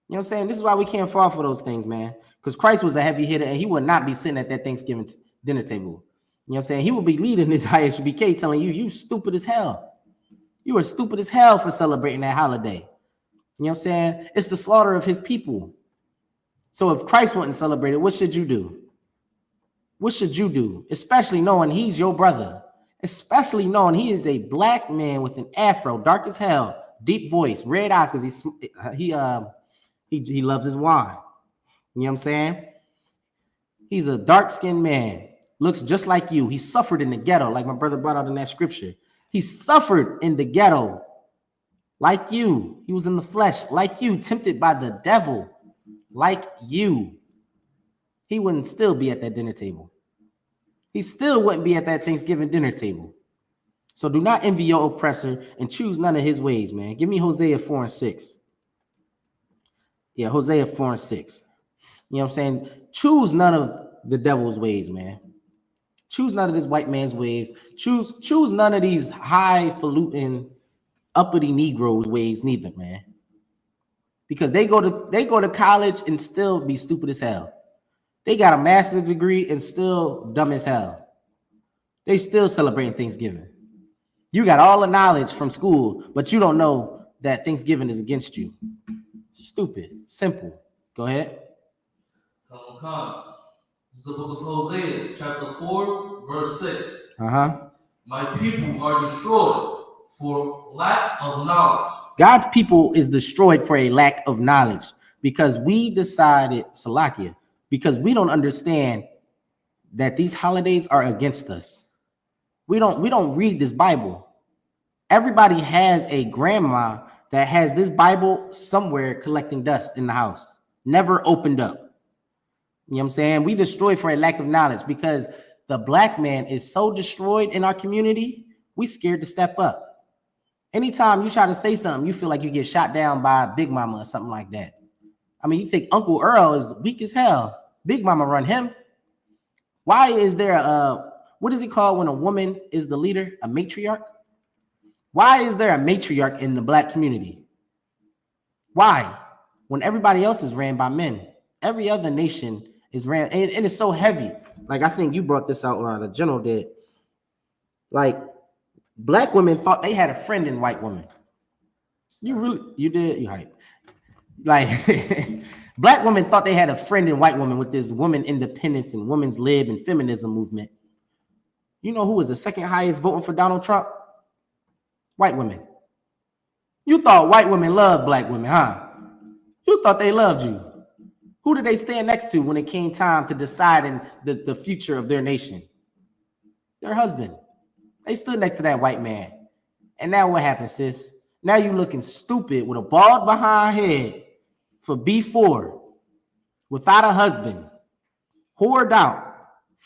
You know what I'm saying? This is why we can't fall for those things, man. Because Christ was a heavy hitter and he would not be sitting at that Thanksgiving dinner table. You know what I'm saying? He would be leading this I.S.U.P.K. telling you, you stupid as hell. You are stupid as hell for celebrating that holiday. You know what I'm saying? It's the slaughter of his people. So if Christ wouldn't celebrate it, what should you do? What should you do? Especially knowing he's your brother. especially knowing he is a black man with an afro, dark as hell, deep voice, red eyes, because he loves his wine. You know what I'm saying? He's a dark-skinned man, looks just like you. He suffered in the ghetto, like my brother brought out in that scripture. He suffered in the ghetto like you. He was in the flesh like you, tempted by the devil like you. He wouldn't still be at that dinner table. He still wouldn't be at that Thanksgiving dinner table. So do not envy your oppressor and choose none of his ways, man. Give me Hosea 4:6. Yeah, Hosea 4:6. You know what I'm saying? Choose none of the devil's ways, man. Choose none of this white man's ways. Choose none of these highfalutin, uppity Negroes' ways neither, man. Because they go to college and still be stupid as hell. They got a master's degree and still dumb as hell. They still celebrating Thanksgiving. You got all the knowledge from school, but you don't know that Thanksgiving is against you. Stupid. Simple. Go ahead. Come. This is the book of Hosea, chapter 4, verse 6. My people are destroyed for lack of knowledge. God's people is destroyed for a lack of knowledge because we decided, Salakia, because we don't understand that these holidays are against us. We don't read this Bible. Everybody has a grandma that has this Bible somewhere collecting dust in the house, never opened up. You know what I'm saying? We destroy for a lack of knowledge because the black man is so destroyed in our community, we scared to step up. Anytime you try to say something, you feel like you get shot down by Big Mama or something like that. I mean, you think Uncle Earl is weak as hell. Big Mama run him. Why is there what is it called when a woman is the leader? A matriarch? Why is there a matriarch in the black community? Why? When everybody else is ran by men. Every other nation is ran, and it's so heavy. Like, I think you brought this out, or the general did. Like, black women thought they had a friend in white women. You did? You hype. Like, black women thought they had a friend in white women with this woman independence and women's lib and feminism movement. You know who was the second highest voting for Donald Trump? White women. You thought white women loved black women, huh? You thought they loved you. Who did they stand next to when it came time to decide in the future of their nation? Their husband. They stood next to that white man. And now what happened, sis? Now you looking stupid with a bald behind head for B4 without a husband, whored out,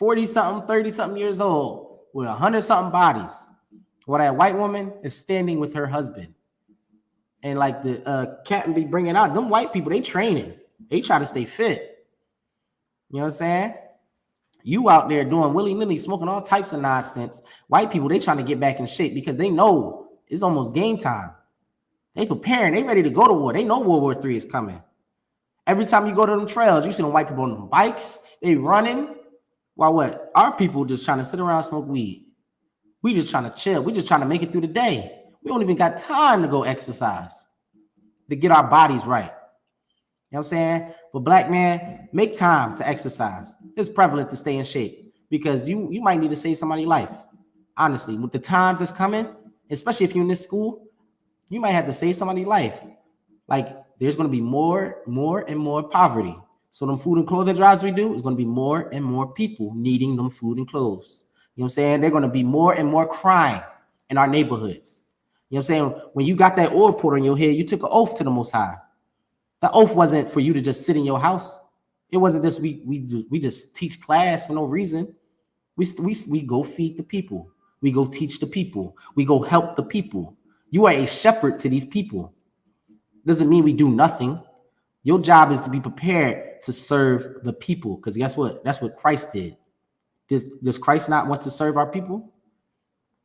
40-something, 30-something years old with 100-something bodies. While that white woman is standing with her husband. And like the captain be bringing out, them white people, they training. They try to stay fit. You know what I'm saying? You out there doing willy-nilly, smoking all types of nonsense. White people, they trying to get back in shape because they know it's almost game time. They preparing. They ready to go to war. They know World War III is coming. Every time you go to them trails, you see them white people on them bikes. They running. While what? Our people just trying to sit around and smoke weed. We just trying to chill. We just trying to make it through the day. We don't even got time to go exercise to get our bodies right. You know what I'm saying? But black man, make time to exercise. It's prevalent to stay in shape because you might need to save somebody's life. Honestly, with the times that's coming, especially if you're in this school, you might have to save somebody's life. Like, there's going to be more and more poverty. So them food and clothing drives we do is going to be more and more people needing them food and clothes. You know what I'm saying? They're going to be more and more crime in our neighborhoods. You know what I'm saying? When you got that oil poured on your head, you took an oath to the Most High. The oath wasn't for you to just sit in your house. It wasn't just we just teach class for no reason. We go feed the people. We go teach the people. We go help the people. You are a shepherd to these people. Doesn't mean we do nothing. Your job is to be prepared to serve the people. Because guess what? That's what Christ did. Does Christ not want to serve our people?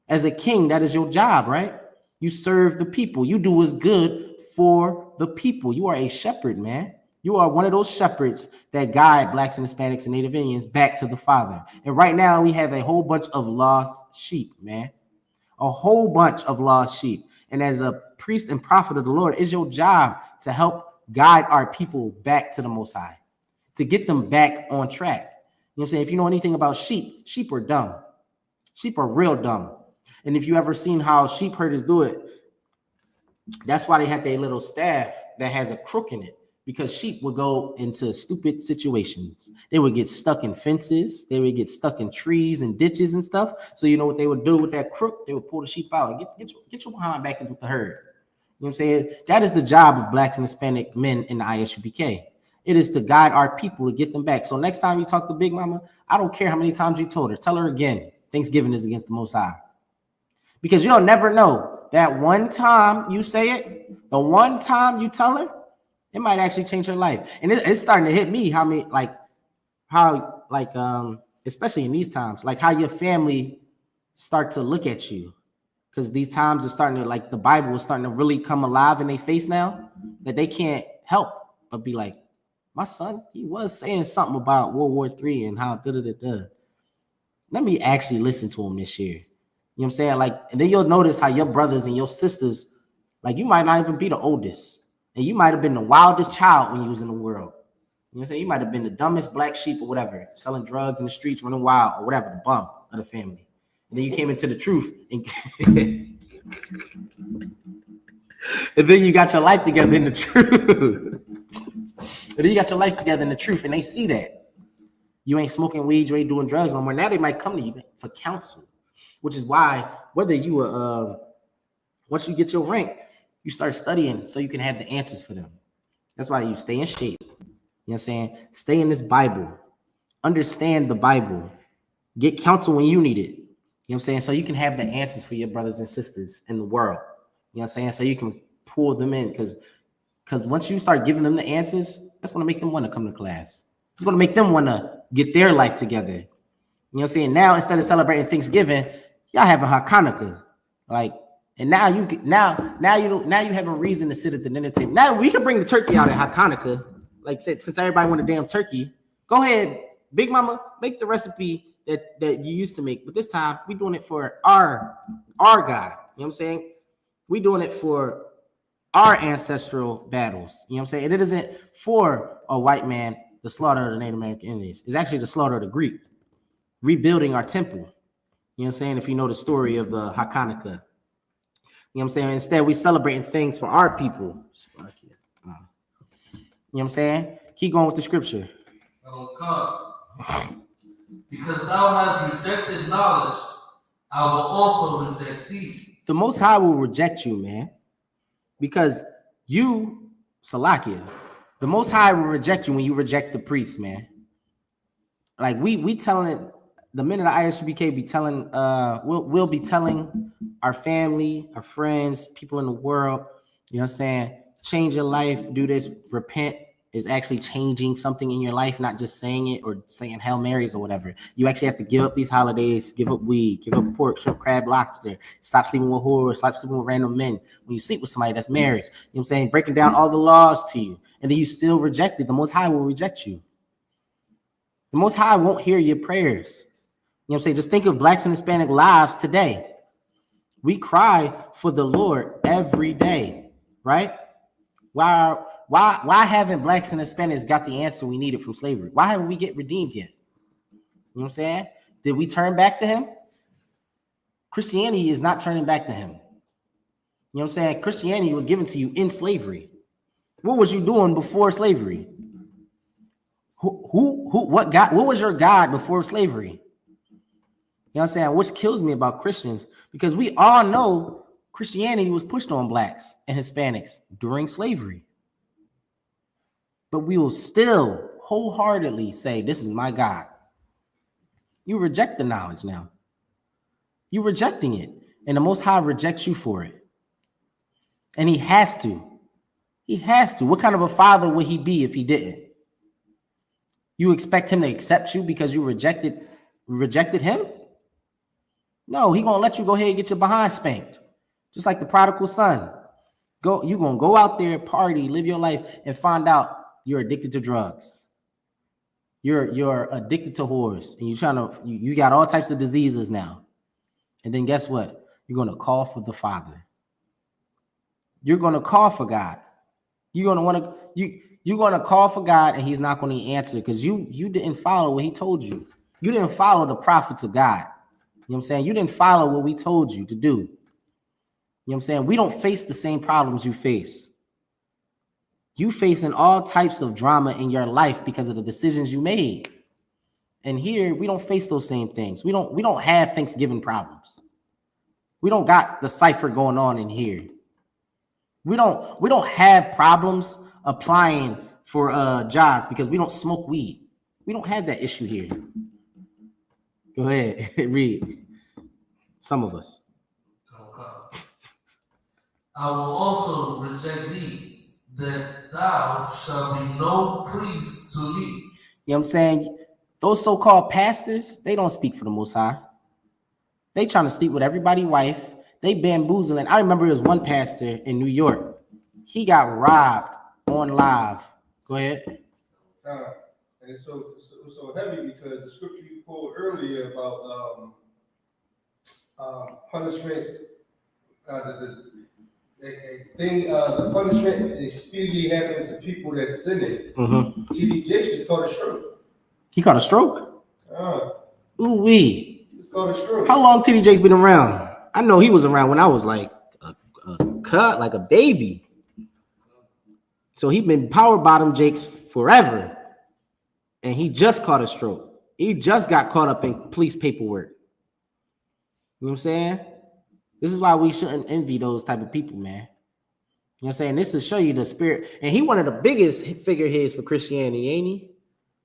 As a king, that is your job, right? You serve the people. You do what's good for the people. You are a shepherd, man. You are one of those shepherds that guide blacks and Hispanics and Native Indians back to the Father. And right now we have a whole bunch of lost sheep, man. A whole bunch of lost sheep. And as a priest and prophet of the Lord, it's your job to help guide our people back to the Most High, to get them back on track. You know what I'm saying? If you know anything about sheep, sheep are dumb. Sheep are real dumb. And if you ever seen how sheep herders do it, that's why they have their little staff that has a crook in it, because sheep would go into stupid situations. They would get stuck in fences. They would get stuck in trees and ditches and stuff. So you know what they would do with that crook? They would pull the sheep out and get your behind back into the herd. You know what I'm saying? That is the job of Black and Hispanic men in the I.S.U.P.K. It is to guide our people to get them back. So next time you talk to Big Mama, I don't care how many times you told her. Tell her again, Thanksgiving is against the Most High. Because you'll never know. That one time you say it, the one time you tell her, it might actually change her life. And it's starting to hit me especially in these times, like how your family start to look at you. Because these times are starting to, like, the Bible is starting to really come alive in their face now, that they can't help but be like, my son, he was saying something about World War III and how da-da-da-da. Let me actually listen to him this year. You know what I'm saying? Like, and then you'll notice how your brothers and your sisters, like, you might not even be the oldest. And you might have been the wildest child when you was in the world. You know what I'm saying? You might have been the dumbest black sheep or whatever, selling drugs in the streets, running wild or whatever, the bum of the family. And then you came into the truth. And, and then you got your life together in the truth. And then you got your life together in the truth. And they see that. You ain't smoking weed, you ain't doing drugs no more. Now they might come to you for counsel. Which is why, whether you once you get your rank, you start studying so you can have the answers for them. That's why you stay in shape. You know what I'm saying? Stay in this Bible. Understand the Bible. Get counsel when you need it. You know what I'm saying? So you can have the answers for your brothers and sisters in the world. You know what I'm saying? So you can pull them in, because once you start giving them the answers, that's going to make them want to come to class. It's going to make them want to get their life together. You know what I'm saying? Now, instead of celebrating Thanksgiving, y'all having Hanukkah, like, and now you have a reason to sit at the dinner table. Now we can bring the turkey out at Hanukkah, like, since everybody want a damn turkey. Go ahead, Big Mama, make the recipe that you used to make, but this time we doing it for our God. You know what I'm saying? We doing it for our ancestral battles. You know what I'm saying? And it isn't for a white man, the slaughter of the Native American Indians. It's actually the slaughter of the Greek, rebuilding our temple. You know what I'm saying? If you know the story of the Hanukkah. You know what I'm saying? Instead, we celebrating things for our people. You know what I'm saying? Keep going with the scripture. Because thou hast rejected knowledge, I will also reject thee. The Most High will reject you, man. Because you, Salakia, the Most High will reject you when you reject the priest, man. Like, we telling it, the men of the I.S.U.P.K be telling, we'll be telling our family, our friends, people in the world, you know what I'm saying? Change your life, do this, repent is actually changing something in your life, not just saying it or saying Hail Marys or whatever. You actually have to give up these holidays, give up weed, give up pork, shrimp, crab, lobster, stop sleeping with whores, stop sleeping with random men. When you sleep with somebody, that's marriage. You know what I'm saying? Breaking down all the laws to you. And then you still reject it. The Most High will reject you. The Most High won't hear your prayers. You know what I'm saying? Just think of Blacks and Hispanic lives today. We cry for the Lord every day, right? Why haven't Blacks and Hispanics got the answer we needed from slavery? Why haven't we get redeemed yet? You know what I'm saying? Did we turn back to him? Christianity is not turning back to him. You know what I'm saying? Christianity was given to you in slavery. What was you doing before slavery? What was your God before slavery? You know what I'm saying? Which kills me about Christians, because we all know Christianity was pushed on Blacks and Hispanics during slavery. But we will still wholeheartedly say, this is my God. You reject the knowledge now. You're rejecting it. And the Most High rejects you for it. And he has to. He has to. What kind of a father would he be if he didn't? You expect him to accept you because you rejected him? No, he gonna let you go ahead and get your behind spanked. Just like the prodigal son. You're gonna go out there, party, live your life, and find out you're addicted to drugs. You're addicted to whores, and you got all types of diseases now. And then guess what? You're gonna call for the Father. You're gonna call for God. You're gonna call for God, and he's not gonna answer because you didn't follow what he told you. You didn't follow the prophets of God. what I'm saying? You didn't follow what we told you to do. You know what I'm saying? We don't face the same problems you face. You facing all types of drama in your life because of the decisions you made. And here we don't face those same things. We don't have Thanksgiving problems. We don't got the cipher going on in here. We don't have problems applying for jobs because we don't smoke weed. We don't have that issue here. Go ahead, read. Some of us. I will also reject thee, that thou shalt be no priest to me. You know what I'm saying? Those so-called pastors, they don't speak for the Most High. They trying to sleep with everybody's wife. They bamboozling. I remember there was one pastor in New York. He got robbed on live. Go ahead. And it's so heavy because the scripture you quoted earlier about punishment, the punishment expediently happening to people that sin it. TD Jakes just caught a stroke. He caught a stroke? Ooh wee. He just caught a stroke. How long TD Jakes been around? I know he was around when I was like a cut, like a baby. So he been power bottom Jakes forever. And he just caught a stroke. He just got caught up in police paperwork. You know what I'm saying? This is why we shouldn't envy those type of people, man. You know what I'm saying? This will show you the spirit. And he one of the biggest figureheads for Christianity, ain't he?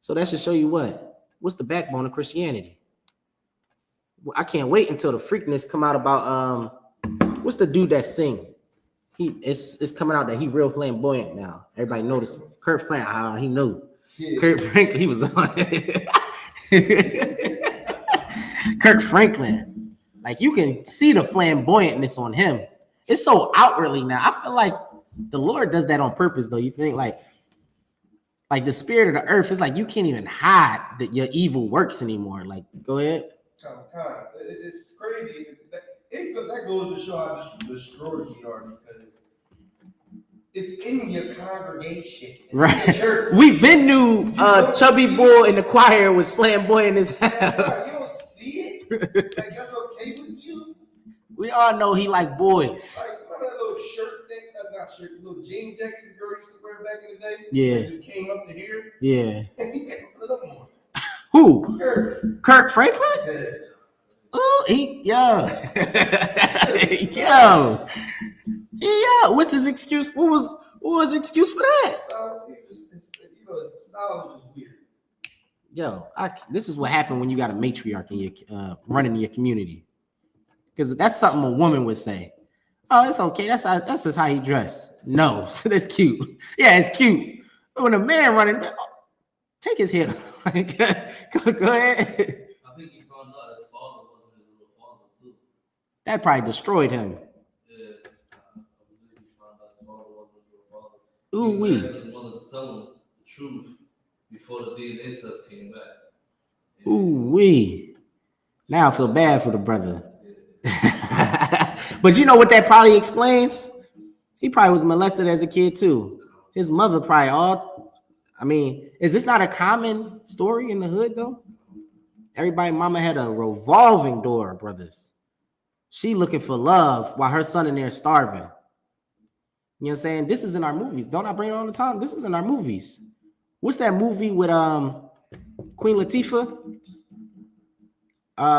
So that should show you what's the backbone of Christianity. I can't wait until the freakness come out about what's the dude that sing? It's coming out that he real flamboyant now. Everybody noticing. Kurt Franklin, he knows. Yeah. Kurt Franklin, he was on it. Kurt Franklin, like you can see the flamboyantness on him. It's so outwardly now. I feel like the Lord does that on purpose, though. You think like the spirit of the earth, it's like you can't even hide that your evil works anymore. Like, go ahead. It's crazy. That goes to show how destroyed we are because it's in your congregation. It's right. In the church. We've been knew Chubby Bull in the choir was flamboyant as hell. You don't see it? Like, that's okay with you? We all know he like boys. Like, remember that little shirt thing? Not shirt, little jean jacket the girl used to wear back in the day? Yeah. It just came up to here? Yeah. And he can't put it up more. Who? Kurt Franklin? Yeah. Oh, yo. What's his excuse? What was the excuse for that? His style is just weird. Yo, this is what happened when you got a matriarch in your running in your community, because that's something a woman would say. Oh, it's okay. That's just how he dressed. No, that's cute. Yeah, it's cute. But when a man running, take his head. Go ahead. I think he found out his father wasn't his real father too. That probably destroyed him. Yeah, I believe he found out his father wasn't his real father. Ooh wee. He didn't want to tell him the truth before the DNA test came back. Yeah. Ooh wee. Now I feel bad for the brother. But you know what that probably explains? He probably was molested as a kid too. His mother probably is this not a common story in the hood though? Everybody mama had a revolving door, brothers. She looking for love while her son in there starving. You know what I'm saying? This is in our movies. Don't I bring it all the time? This is in our movies. What's that movie with Queen Latifah?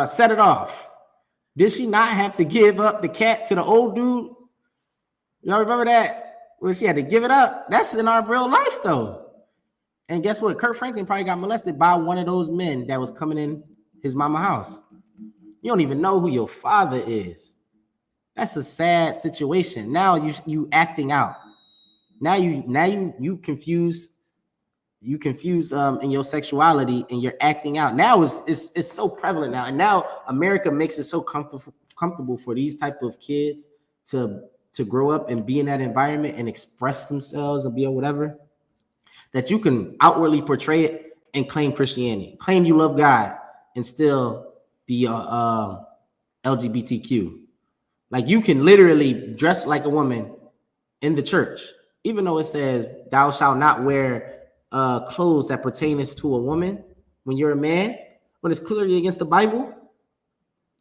Set It Off. Did she not have to give up the cat to the old dude? Y'all remember that? Where she had to give it up? That's in our real life, though. And guess what? Kurt Franklin probably got molested by one of those men that was coming in his mama's house. You don't even know who your father is. That's a sad situation. Now you acting out. Now you confused. You confused in your sexuality and you're acting out. Now it's so prevalent now. And now America makes it so comfortable for these type of kids to grow up and be in that environment and express themselves or be or whatever, that you can outwardly portray it and claim Christianity, claim you love God and still be LGBTQ. Like you can literally dress like a woman in the church, even though it says thou shalt not wear clothes that pertain to a woman when you're a man, when it's clearly against the Bible.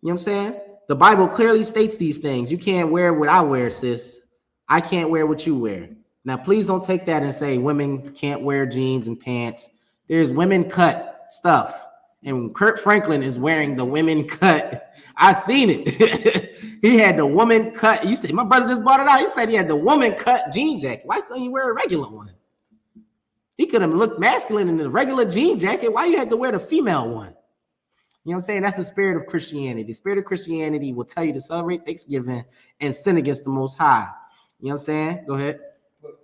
You know what I'm saying? The Bible clearly states these things. You can't wear what I wear, sis. I can't wear what you wear. Now, please don't take that and say women can't wear jeans and pants. There's women cut stuff. And Kurt Franklin is wearing the women cut. I seen it. He had the woman cut. You said, my brother just bought it out. He said he had the woman cut jean jacket. Why couldn't you wear a regular one? He could have looked masculine in the regular jean jacket. Why you had to wear the female one? You know what I'm saying? That's the spirit of Christianity. The spirit of Christianity will tell you to celebrate Thanksgiving and sin against the Most High. You know what I'm saying? Go ahead. But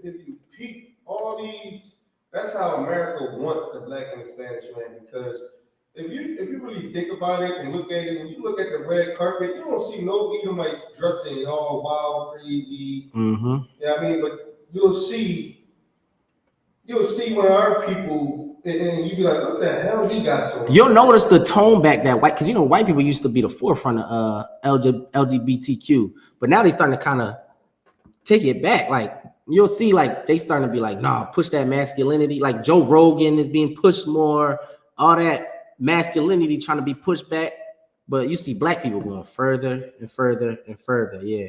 if you peep all these, that's how America want the black and the Spanish man. Because if you really think about it and look at it, when you look at the red carpet, you don't see no Edomites dressing all wild, crazy. Mm-hmm. Yeah, I mean, but you'll see when our people. And you be like, what the hell he got to? You'll notice the tone back that white, because you know white people used to be the forefront of LGBTQ, but now they starting to kind of take it back. Like you'll see, like they starting to be like, nah, push that masculinity. Like Joe Rogan is being pushed more, all that masculinity trying to be pushed back. But you see black people going further and further and further. Yeah.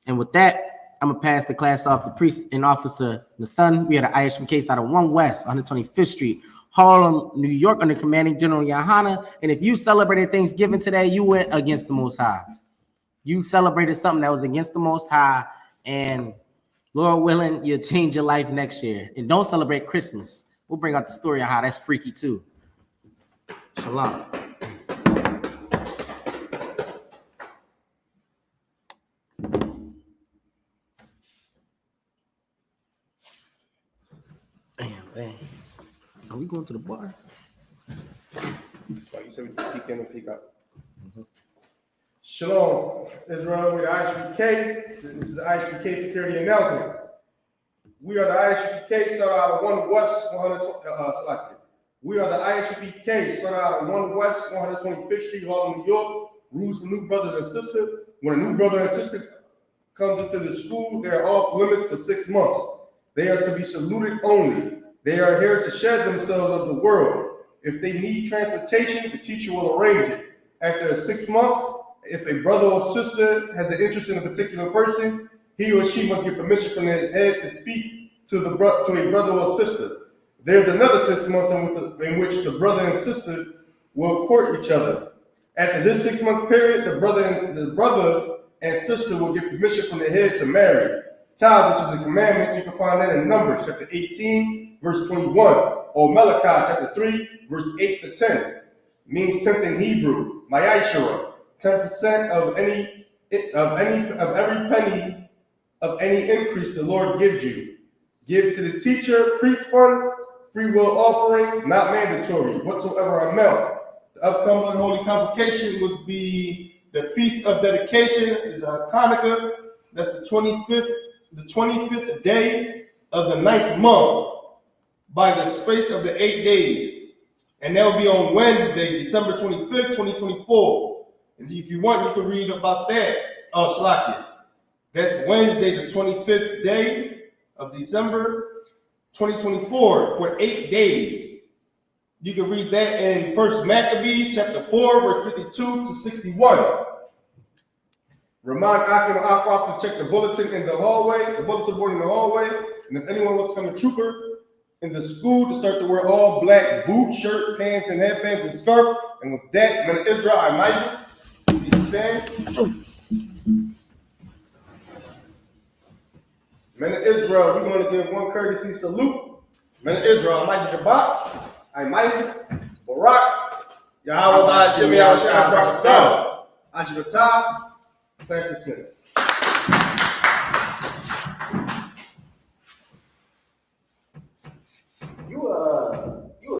And with that, I'm gonna pass the class off to Priest and Officer Nathan. We are the I.S.U.P.K out of 1 West, 125th Street, Harlem, New York, under Commanding General YAHANNA. And if you celebrated Thanksgiving today, you went against the Most High. You celebrated something that was against the Most High, and Lord willing, you'll change your life next year. And don't celebrate Christmas. We'll bring out the story of how that's freaky too. Shalom. Damn. Are we going to the bar? Like you said, we can peek in and peek out. Shalom, Israel with the I.S.U.P.K. This is the I.S.U.P.K security announcement. We are the I.S.U.P.K, start out of 1 West, 120. We are the I.S.U.P.K, start out of 1 West, 125th Street, Harlem, New York. Rules for new brothers and sisters. When a new brother and sister comes into the school, they are off limits for 6 months. They are to be saluted only. They are here to shed themselves of the world. If they need transportation, the teacher will arrange it. After 6 months, if a brother or sister has an interest in a particular person, he or she must get permission from their head to speak to a brother or sister. There's another 6 months in which the brother and sister will court each other. After this 6 month period, the brother and sister will get permission from their head to marry. Tithe, which is a commandment, you can find that in Numbers chapter 18, verse 21, or Malachi chapter 3, verse 8 to 10. Means 10th in Hebrew, YAHUSHUA, 10% of every penny of any increase the Lord gives you. Give to the teacher, priest fund, free will offering, not mandatory, whatsoever amount. The upcoming holy convocation would be the Feast of Dedication, is Hanukkah. That's the 25th day of the 9th month by the space of the 8 days. And that will be on Wednesday, December 25th, 2024. And if you want, you can read about that. Oh, Shalaki. That's Wednesday, the 25th day of December 2024 for 8 days. You can read that in 1 Maccabees chapter 4, verse 52 to 61. Remind Akim and Akwas to check the bulletin in the hallway, the bulletin board in the hallway. And if anyone wants to come to Trooper in the school, to start to wear all black boots, shirt, pants, and headbands and scarf. And with that, man of Israel, I might. You stand? Men of Israel, we want to give one courtesy salute. Men of Israel, Mighty Shabbat, I mighty, Barak, Yahawah, Shemi, Yahushua, Barak, Ashbatah, class dismissed.